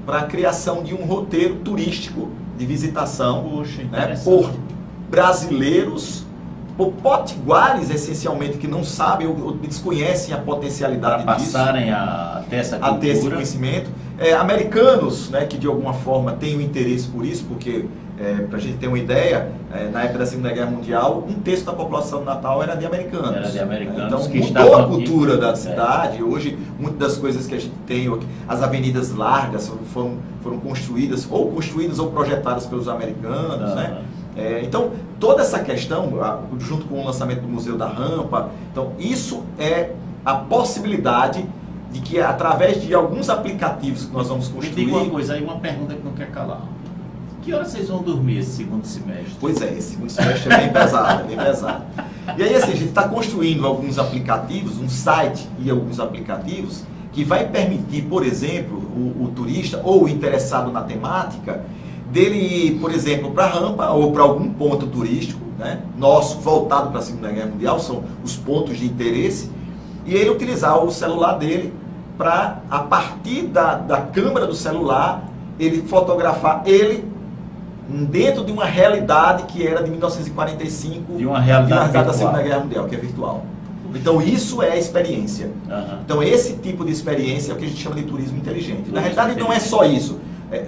para a criação de um roteiro turístico de visitação, né, por brasileiros, por potiguares essencialmente que não sabem ou desconhecem a potencialidade para disso, passarem a ter essa cultura, a ter esse conhecimento. Americanos, né, que de alguma forma têm um interesse por isso, porque para a gente ter uma ideia, na época da Segunda Guerra Mundial, um terço da população do Natal era de americanos. Era de americanos. Então que mudou a cultura aqui da cidade. Hoje, muitas das coisas que a gente tem, as avenidas largas foram construídas ou projetadas pelos americanos, né? Então, toda essa questão, junto com o lançamento do Museu da Rampa, então isso é a possibilidade de que, através de alguns aplicativos que nós vamos construir... Me diga uma coisa aí, uma pergunta que não quer calar. Que horas vocês vão dormir esse segundo semestre? Pois é, esse segundo semestre é bem pesado, é bem pesado. E aí, assim, a gente está construindo alguns aplicativos, um site e alguns aplicativos, que vai permitir, por exemplo, o turista ou o interessado na temática, dele ir, por exemplo, para a Rampa ou para algum ponto turístico, né, nosso, voltado para a Segunda Guerra Mundial, são os pontos de interesse, e ele utilizar o celular dele para, a partir da câmera do celular, ele fotografar ele dentro de uma realidade que era de 1945, de uma realidade da Segunda Guerra Mundial, que é virtual. Então isso é a experiência. Uhum. Então esse tipo de experiência é o que a gente chama de turismo inteligente. Na realidade não é só isso.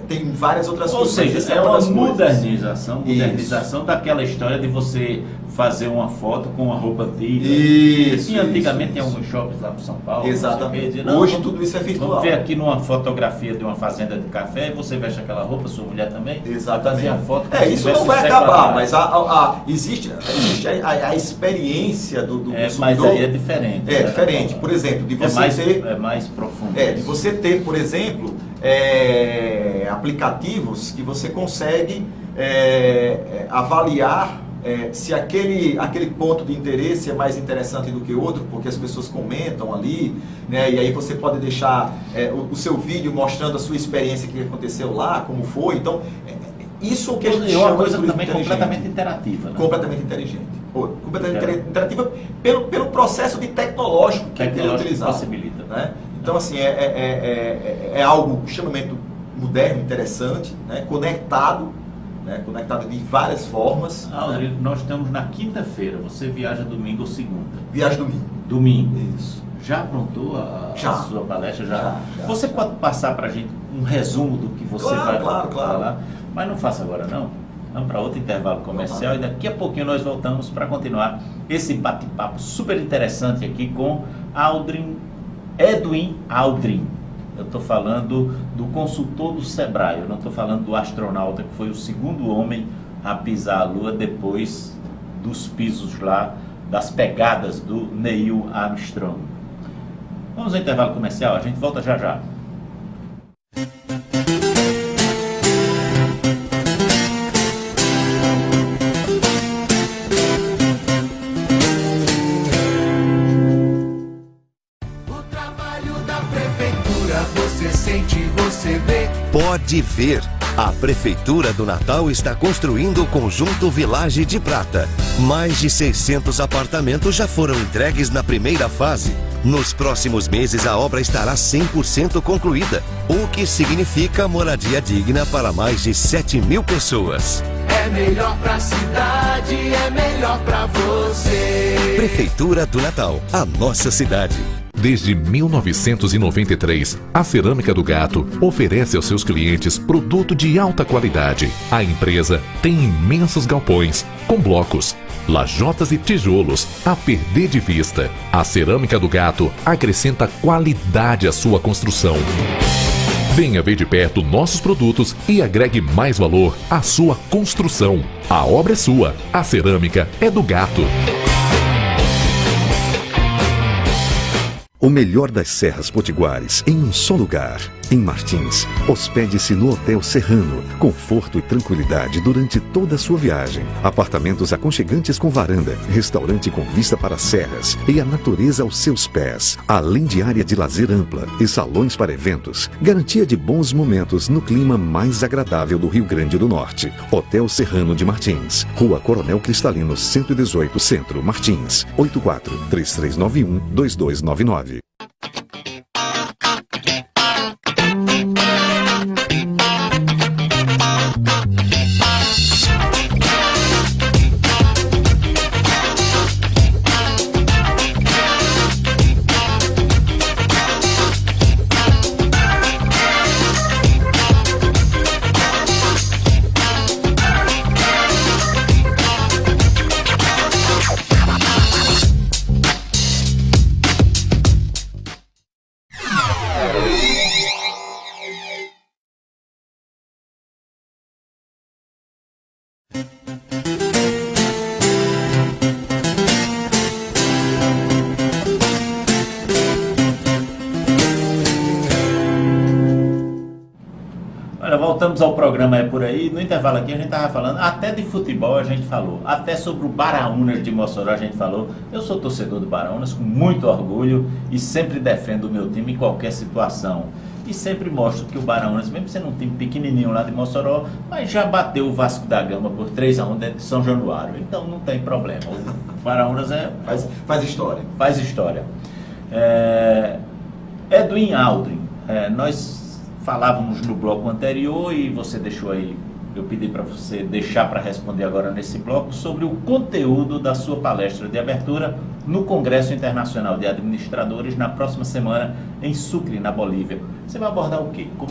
Tem várias outras coisas. Ou seja, é uma modernização daquela história de você fazer uma foto com uma roupa antiga. Isso. E antigamente em alguns shoppings lá para São Paulo. Exatamente. Hoje tudo isso é virtual. Vamos ver aqui numa fotografia de uma fazenda de café e você veste aquela roupa, sua mulher também. Exatamente. Fazer a foto. Isso não vai acabar, mas existe a experiência do consumidor. Mas aí é diferente. É diferente. Por exemplo, de você ter... É mais profundo. De você ter, por exemplo, aplicativos que você consegue avaliar se aquele ponto de interesse é mais interessante do que outro, porque as pessoas comentam ali, né? E aí você pode deixar o seu vídeo mostrando a sua experiência que aconteceu lá, como foi. Então, isso é o que a gente chama uma coisa de também completamente interativa. Né? Completamente inteligente. Completamente interativa pelo processo de tecnológico que ele é utilizado. Possibilita. Né? Então, assim, é algo extremamente moderno, interessante, né? Conectado de várias formas. Né? Nós estamos na quinta-feira, você viaja domingo ou segunda? Viaja domingo. Domingo. Isso. Já aprontou a sua palestra? Já. Você pode passar para a gente um resumo do que você vai falar? Mas não faça agora não. Vamos para outro intervalo comercial e daqui a pouquinho nós voltamos para continuar esse bate-papo super interessante aqui com Edwin Aldrin. Eu estou falando do consultor do Sebrae, eu não estou falando do astronauta que foi o segundo homem a pisar a Lua depois dos pisos lá, das pegadas do Neil Armstrong. Vamos ao intervalo comercial, a gente volta já já. Pode ver. A Prefeitura do Natal está construindo o conjunto Village de Prata. Mais de 600 apartamentos já foram entregues na primeira fase. Nos próximos meses a obra estará 100% concluída, o que significa moradia digna para mais de 7.000 pessoas. É melhor pra cidade, é melhor pra você. Prefeitura do Natal, a nossa cidade. Desde 1993, a Cerâmica do Gato oferece aos seus clientes produto de alta qualidade. A empresa tem imensos galpões, com blocos, lajotas e tijolos a perder de vista. A Cerâmica do Gato acrescenta qualidade à sua construção. Venha ver de perto nossos produtos e agregue mais valor à sua construção. A obra é sua, a cerâmica é do Gato. O melhor das Serras Potiguares em um só lugar. Em Martins, hospede-se no Hotel Serrano. Conforto e tranquilidade durante toda a sua viagem. Apartamentos aconchegantes com varanda, restaurante com vista para serras e a natureza aos seus pés. Além de área de lazer ampla e salões para eventos. Garantia de bons momentos no clima mais agradável do Rio Grande do Norte. Hotel Serrano de Martins. Rua Coronel Cristalino 118 Centro, Martins. 84-3391-2299. Voltamos ao programa É Por Aí. No intervalo aqui a gente estava falando até de futebol, a gente falou, até sobre o Baraunas de Mossoró a gente falou. Eu sou torcedor do Baraunas com muito orgulho e sempre defendo o meu time em qualquer situação. E sempre mostro que o Baraunas, mesmo sendo um time pequenininho lá de Mossoró, mas já bateu o Vasco da Gama por 3-1 dentro de São Januário. Então não tem problema. O Baraunas faz história. Faz história. Edwin Aldrin, nós falávamos no bloco anterior e você deixou aí, eu pedi para você deixar para responder agora nesse bloco sobre o conteúdo da sua palestra de abertura no Congresso Internacional de Administradores na próxima semana em Sucre, na Bolívia. Você vai abordar o quê? O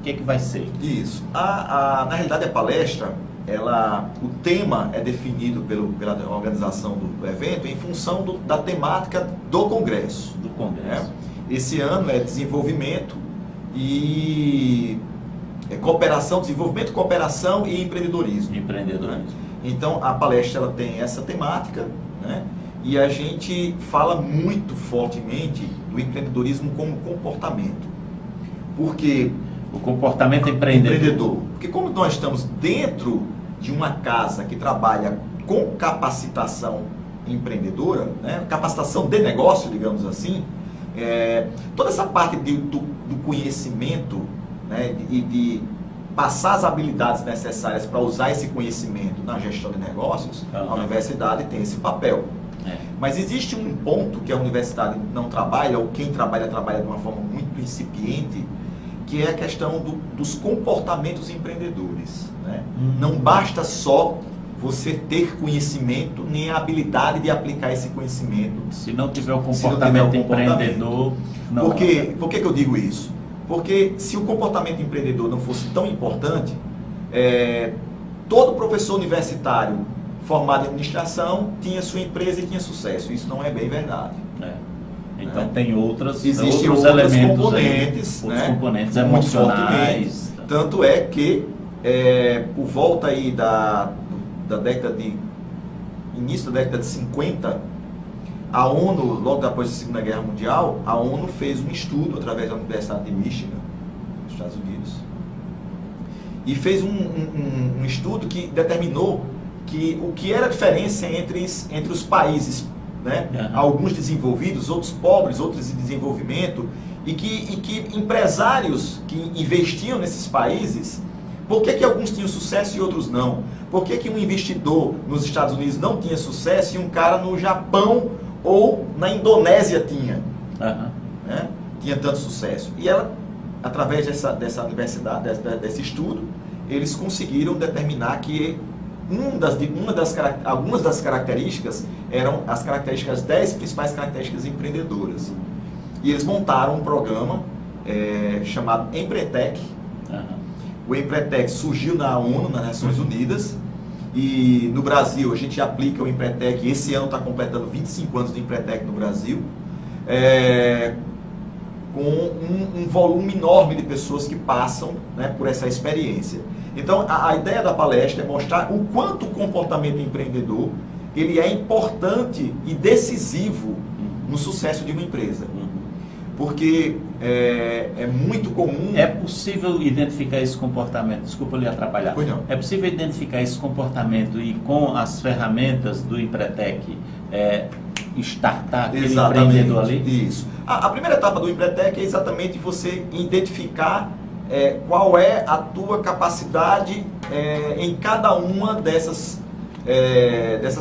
que é que vai ser? Isso. Na realidade a palestra, o tema é definido pela organização do evento em função da temática do Congresso. Do Congresso. Esse ano é desenvolvimento e desenvolvimento, cooperação e empreendedorismo. Empreendedorismo. Então a palestra ela tem essa temática, né? E a gente fala muito fortemente do empreendedorismo como comportamento. Porque o comportamento empreendedor. Porque como nós estamos dentro de uma casa que trabalha com capacitação empreendedora, né? Capacitação de negócio, digamos assim, toda essa parte do conhecimento, né, e de passar as habilidades necessárias para usar esse conhecimento na gestão de negócios, a universidade tem esse papel. Mas existe um ponto que a universidade não trabalha, ou quem trabalha de uma forma muito incipiente, que é a questão dos comportamentos empreendedores. Né? Não basta só você ter conhecimento, nem a habilidade de aplicar esse conhecimento. Se não tiver o comportamento empreendedor... Por que eu digo isso? Porque se o comportamento empreendedor não fosse tão importante, todo professor universitário formado em administração tinha sua empresa e tinha sucesso. Isso não é bem verdade. Então tem existem outros elementos componentes, aí, outros componentes emocionais. Tanto é que por volta aí da década início da década de 50, a ONU, logo depois da Segunda Guerra Mundial, a ONU fez um estudo através da Universidade de Michigan, nos Estados Unidos, e fez um estudo que determinou que o que era a diferença entre os países, né? Alguns desenvolvidos, outros pobres, outros em desenvolvimento, e que empresários que investiam nesses países, por que alguns tinham sucesso e outros não? Por que um investidor nos Estados Unidos não tinha sucesso e um cara no Japão ou na Indonésia tinha? Né? Tinha tanto sucesso. E ela, através dessa universidade, desse estudo, eles conseguiram determinar que algumas das características eram as características, 10 principais características empreendedoras. E eles montaram um programa chamado Empretec. O Empretec surgiu na ONU, nas Nações Unidas, e no Brasil a gente aplica o Empretec. Esse ano está completando 25 anos do Empretec no Brasil, com um volume enorme de pessoas que passam, né, por essa experiência. Então a ideia da palestra é mostrar o quanto o comportamento empreendedor ele é importante e decisivo no sucesso de uma empresa. Porque é muito comum... É possível identificar esse comportamento, desculpa lhe atrapalhar. Pois não. É possível identificar esse comportamento e com as ferramentas do Empretec startar aquele empreendedor ali? Isso. A primeira etapa do Empretec é exatamente você identificar qual é a tua capacidade em cada uma dessas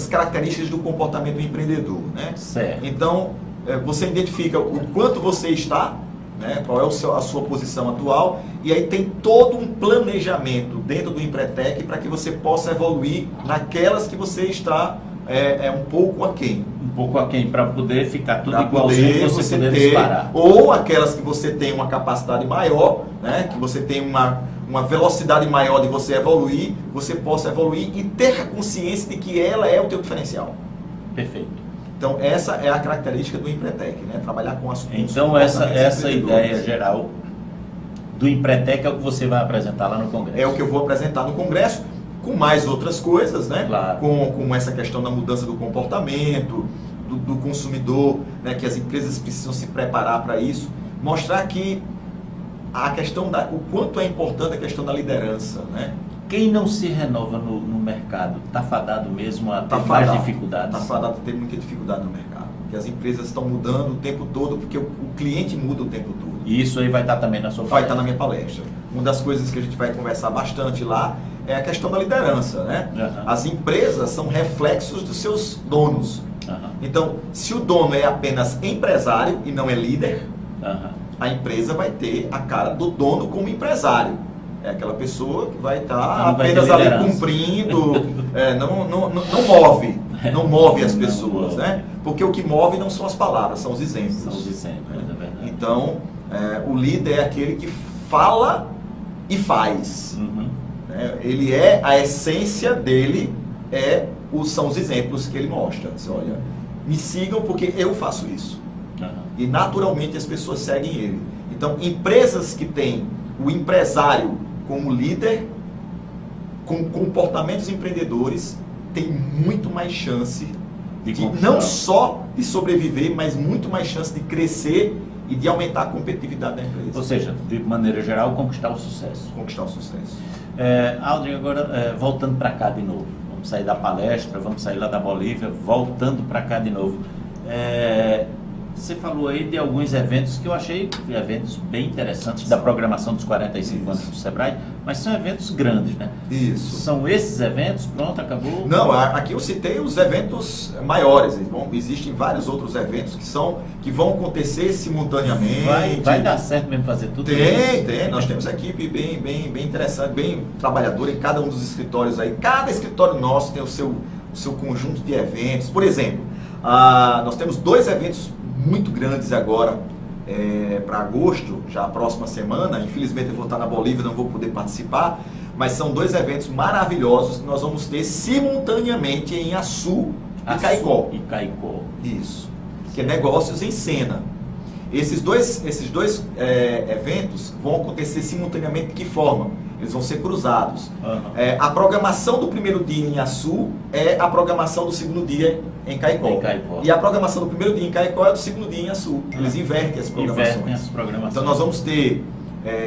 características do comportamento empreendedor, né? Certo. Então, você identifica o quanto você está, né, qual é a sua posição atual, e aí tem todo um planejamento dentro do Empretec para que você possa evoluir naquelas que você está um pouco aquém. Um pouco aquém, para poder ficar tudo igualzinho, você poder disparar. Ou aquelas que você tem uma capacidade maior, né, que você tem uma velocidade maior de você evoluir, você possa evoluir e ter a consciência de que ela é o teu diferencial. Perfeito. Então, essa é a característica do Empretec, né? Trabalhar com as Então, essa ideia geral do Empretec é o que você vai apresentar lá no Congresso? É o que eu vou apresentar no Congresso, com mais outras coisas, né? Claro. Com essa questão da mudança do comportamento, do consumidor, né? Que as empresas precisam se preparar para isso. Mostrar que a questão o quanto é importante a questão da liderança, né? Quem não se renova no mercado está fadado mesmo a ter mais dificuldades? Está fadado a ter muita dificuldade no mercado. Porque as empresas estão mudando o tempo todo, porque o cliente muda o tempo todo. E isso aí vai estar também na sua palestra? Vai estar na minha palestra. Uma das coisas que a gente vai conversar bastante lá é a questão da liderança, né? As empresas são reflexos dos seus donos. Então, se o dono é apenas empresário e não é líder, a empresa vai ter a cara do dono como empresário. É aquela pessoa que vai estar apenas ali cumprindo, não move as pessoas, né? Porque o que move não são as palavras, são os exemplos. São os exemplos, é verdade. Então, o líder é aquele que fala e faz. Ele a essência dele são os exemplos que ele mostra. Você olha, me sigam porque eu faço isso. E naturalmente as pessoas seguem ele. Então, empresas que têm o empresário como líder, com comportamentos empreendedores, tem muito mais chance de não só de sobreviver, mas muito mais chance de crescer e de aumentar a competitividade da empresa. Ou seja, de maneira geral, conquistar o sucesso. Conquistar o sucesso. Aldrin, agora voltando para cá de novo. Vamos sair da palestra, vamos sair lá da Bolívia, voltando para cá de novo. Você falou aí de alguns eventos que eu achei eventos bem interessantes da programação dos 45 anos do Sebrae, mas são eventos grandes, né? Isso. São esses eventos? Pronto, acabou? Não, aqui eu citei os eventos maiores. Existem vários outros eventos que vão acontecer simultaneamente. Vai dar certo mesmo fazer tudo isso? Tem. Nós temos equipe bem interessante, bem trabalhadora em cada um dos escritórios aí. Cada escritório nosso tem o seu conjunto de eventos. Por exemplo, nós temos 2 eventos muito grandes agora para agosto, já a próxima semana. Infelizmente eu vou estar na Bolívia, não vou poder participar, mas são 2 eventos maravilhosos que nós vamos ter simultaneamente em Açu e Caicó. Isso, que é Negócios em Cena. Esses dois eventos vão acontecer simultaneamente de que forma? Eles vão ser cruzados. A programação do primeiro dia em Açu é a programação do segundo dia em Caicó. E a programação do primeiro dia em Caicó é do segundo dia em Açu. Eles invertem as programações. Então nós vamos ter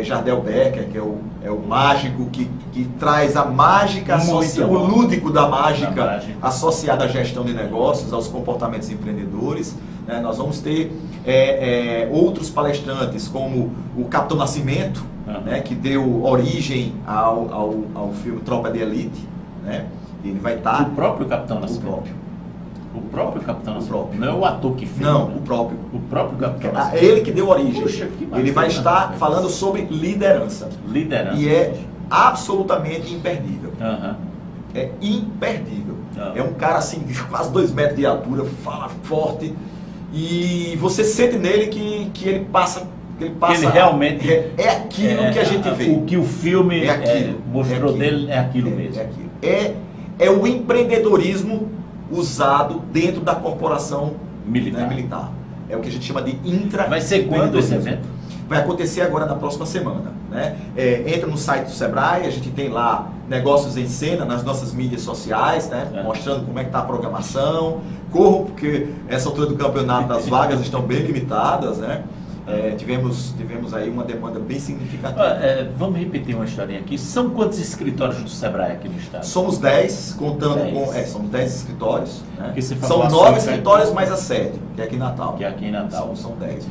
Jardel Becker, que é o mágico que traz a mágica o lúdico da mágica associada à gestão de negócios, aos comportamentos empreendedores. Nós vamos ter outros palestrantes, como o Capitão Nascimento, que deu origem ao filme Tropa de Elite. Ele vai estar... O próprio Capitão Nascimento? O próprio Capitão Nascimento? Não é o ator que fez? Não, o próprio. O próprio Capitão Nascimento? Ele que deu origem. Puxa, ele vai estar falando sobre liderança. Liderança. E é absolutamente imperdível. É imperdível. É um cara assim, de quase 2 metros de altura, fala forte, e você sente nele que ele passa... Ele realmente é aquilo que a gente vê. O que o filme mostrou dele é aquilo mesmo. É o empreendedorismo usado dentro da corporação militar. É o que a gente chama de intraempreendedorismo. Vai ser quando esse evento? Vai acontecer agora na próxima semana. Né? Entra no site do Sebrae, a gente tem lá negócios em cena nas nossas mídias sociais, né? Mostrando como é que está a programação. Corro, porque essa altura do campeonato as vagas estão bem limitadas, né? Tivemos aí uma demanda bem significativa. Vamos repetir uma historinha aqui. São quantos escritórios do Sebrae aqui no estado? Somos 10, contando com... somos 10 escritórios. Né? São 9 escritórios mais a sede, que é aqui em Natal. Que é aqui em Natal. São 10.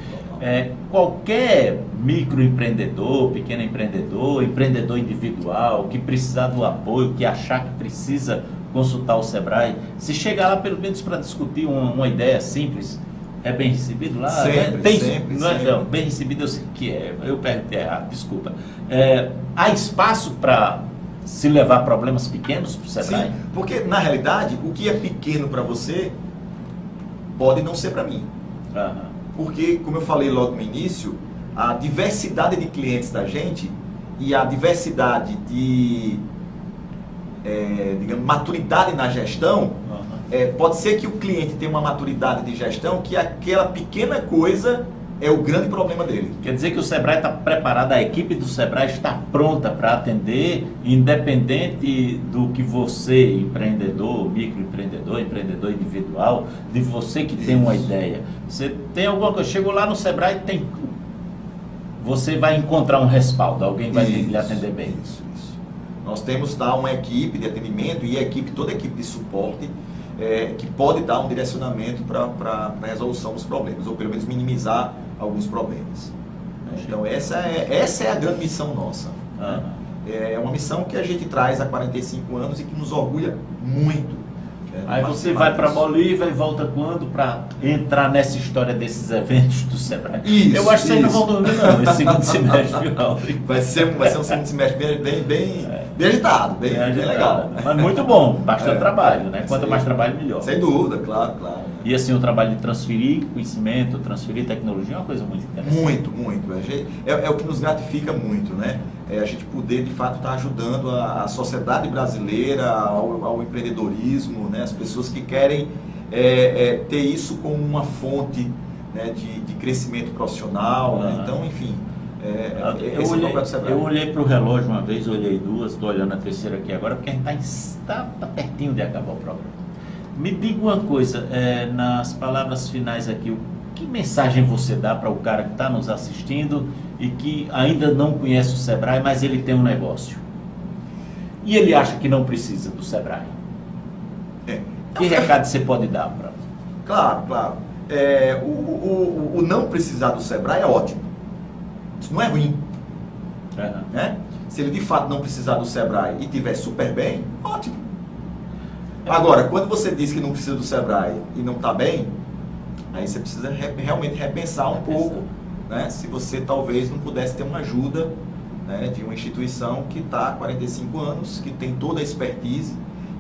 Qualquer microempreendedor, pequeno empreendedor, empreendedor individual, que precisar do apoio, que achar que precisa consultar o Sebrae, se chegar lá pelo menos para discutir uma ideia simples, é bem recebido lá? Sempre. Não, bem recebido eu sei que é. Eu perguntei errado, desculpa. Há espaço para se levar problemas pequenos para o Sebrae? Sim, porque na realidade o que é pequeno para você pode não ser para mim. Porque, como eu falei logo no início, a diversidade de clientes da gente e a diversidade de digamos, maturidade na gestão, pode ser que o cliente tenha uma maturidade de gestão que aquela pequena coisa é o grande problema dele. Quer dizer que o Sebrae está preparado, a equipe do Sebrae está pronta para atender, independente do que você, empreendedor, microempreendedor, empreendedor individual, de você que tem uma ideia. Você tem alguma coisa, chegou lá no Sebrae, você vai encontrar um respaldo, alguém vai lhe atender bem. Isso. Nós temos uma equipe de atendimento e toda a equipe de suporte que pode dar um direcionamento para a resolução dos problemas, ou pelo menos minimizar alguns problemas. Então essa é a grande missão nossa. É uma missão que a gente traz há 45 anos e que nos orgulha muito. Aí você vai para Bolívia e volta quando para entrar nessa história desses eventos do Sebrae? Eu acho que vocês não vão dormir não, esse segundo semestre, final. Vai ser um segundo semestre bem agitado, bem legal. Mas muito bom, bastante trabalho, né? Quanto mais trabalho, melhor. Sem dúvida, claro. E assim, o trabalho de transferir conhecimento, transferir tecnologia é uma coisa muito interessante. Muito. É o que nos gratifica muito, né? A gente poder, de fato, estar ajudando a sociedade brasileira, ao empreendedorismo, né? As pessoas que querem ter isso como uma fonte, né, de crescimento profissional, né? Então, enfim, eu olhei para o relógio uma vez, olhei duas, estou olhando a terceira aqui agora, porque a gente está pertinho de acabar o programa. Me diga uma coisa, nas palavras finais aqui, que mensagem você dá para o cara que está nos assistindo e que ainda não conhece o Sebrae, mas ele tem um negócio? E ele acha que não precisa do Sebrae? Que recado você pode dar para? Claro. O não precisar do Sebrae é ótimo. Isso não é ruim. Né? Se ele de fato não precisar do Sebrae e estiver super bem, ótimo. Agora, quando você diz que não precisa do Sebrae e não está bem, aí você precisa realmente repensar um pouco, né? Se você talvez não pudesse ter uma ajuda, né, de uma instituição que está há 45 anos, que tem toda a expertise,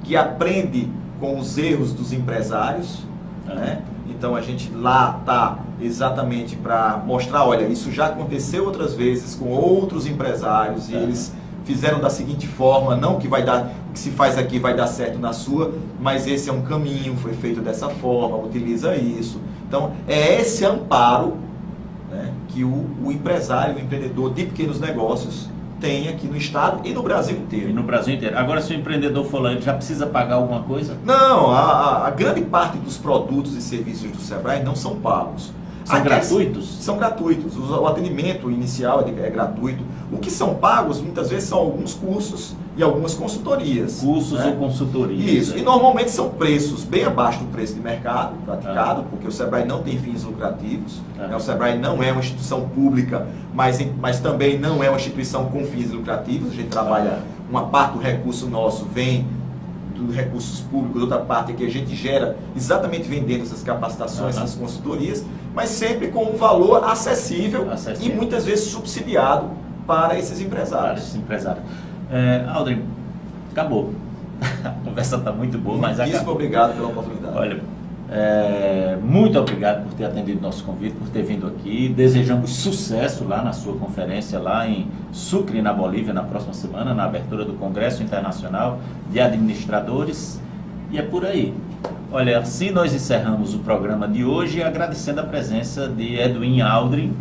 que aprende com os erros dos empresários, né? Então a gente lá está exatamente para mostrar, olha, isso já aconteceu outras vezes com outros empresários e eles fizeram da seguinte forma, não que vai dar, o que se faz aqui vai dar certo na sua, mas esse é um caminho, foi feito dessa forma, utiliza isso. Então é esse amparo, né, que o empresário, o empreendedor de pequenos negócios tem aqui no estado e no Brasil inteiro. Agora, se o empreendedor for lá, ele já precisa pagar alguma coisa? Não, a grande parte dos produtos e serviços do Sebrae não são pagos. São gratuitos? São gratuitos. O atendimento inicial é gratuito. O que são pagos, muitas vezes, são alguns cursos e algumas consultorias. Cursos, né? Ou consultorias. Isso. E normalmente são preços bem abaixo do preço de mercado praticado, porque o Sebrae não tem fins lucrativos. O Sebrae não é uma instituição pública, mas também não é uma instituição com fins lucrativos. A gente trabalha, uma parte do recurso nosso vem dos recursos públicos, outra parte é que a gente gera exatamente vendendo essas capacitações, essas consultorias, mas sempre com um valor acessível. E muitas vezes subsidiado para esses empresários. Aldrin, acabou. A conversa está muito boa, mas muitíssimo obrigado pela oportunidade. Olha, muito obrigado por ter atendido nosso convite, por ter vindo aqui. Desejamos sucesso lá na sua conferência lá em Sucre, na Bolívia, na próxima semana, na abertura do Congresso Internacional de Administradores. E é por aí. Olha, assim nós encerramos o programa de hoje, agradecendo a presença de Edwin Aldrin,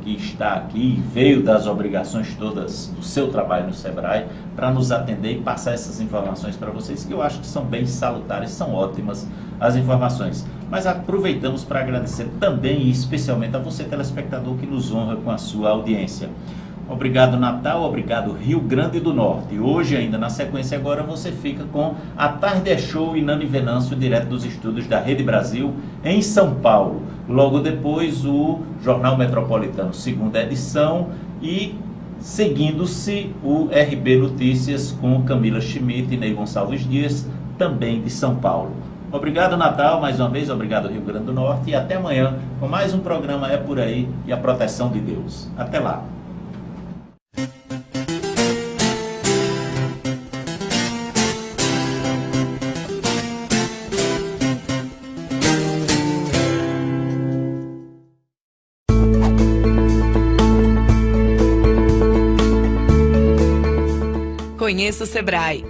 que está aqui, veio das obrigações todas do seu trabalho no Sebrae, para nos atender e passar essas informações para vocês, que eu acho que são bem salutares, são ótimas as informações. Mas aproveitamos para agradecer também e especialmente a você, telespectador, que nos honra com a sua audiência. Obrigado, Natal, obrigado, Rio Grande do Norte. Hoje, ainda na sequência agora, você fica com A Tarde é Show e Nani Venâncio, direto dos estúdios da Rede Brasil, em São Paulo. Logo depois, o Jornal Metropolitano, segunda edição, e seguindo-se o RB Notícias com Camila Schmidt e Ney Gonçalves Dias, também de São Paulo. Obrigado, Natal, mais uma vez, obrigado, Rio Grande do Norte, e até amanhã com mais um programa É Por Aí e a Proteção de Deus. Até lá. Conheça o Sebrae.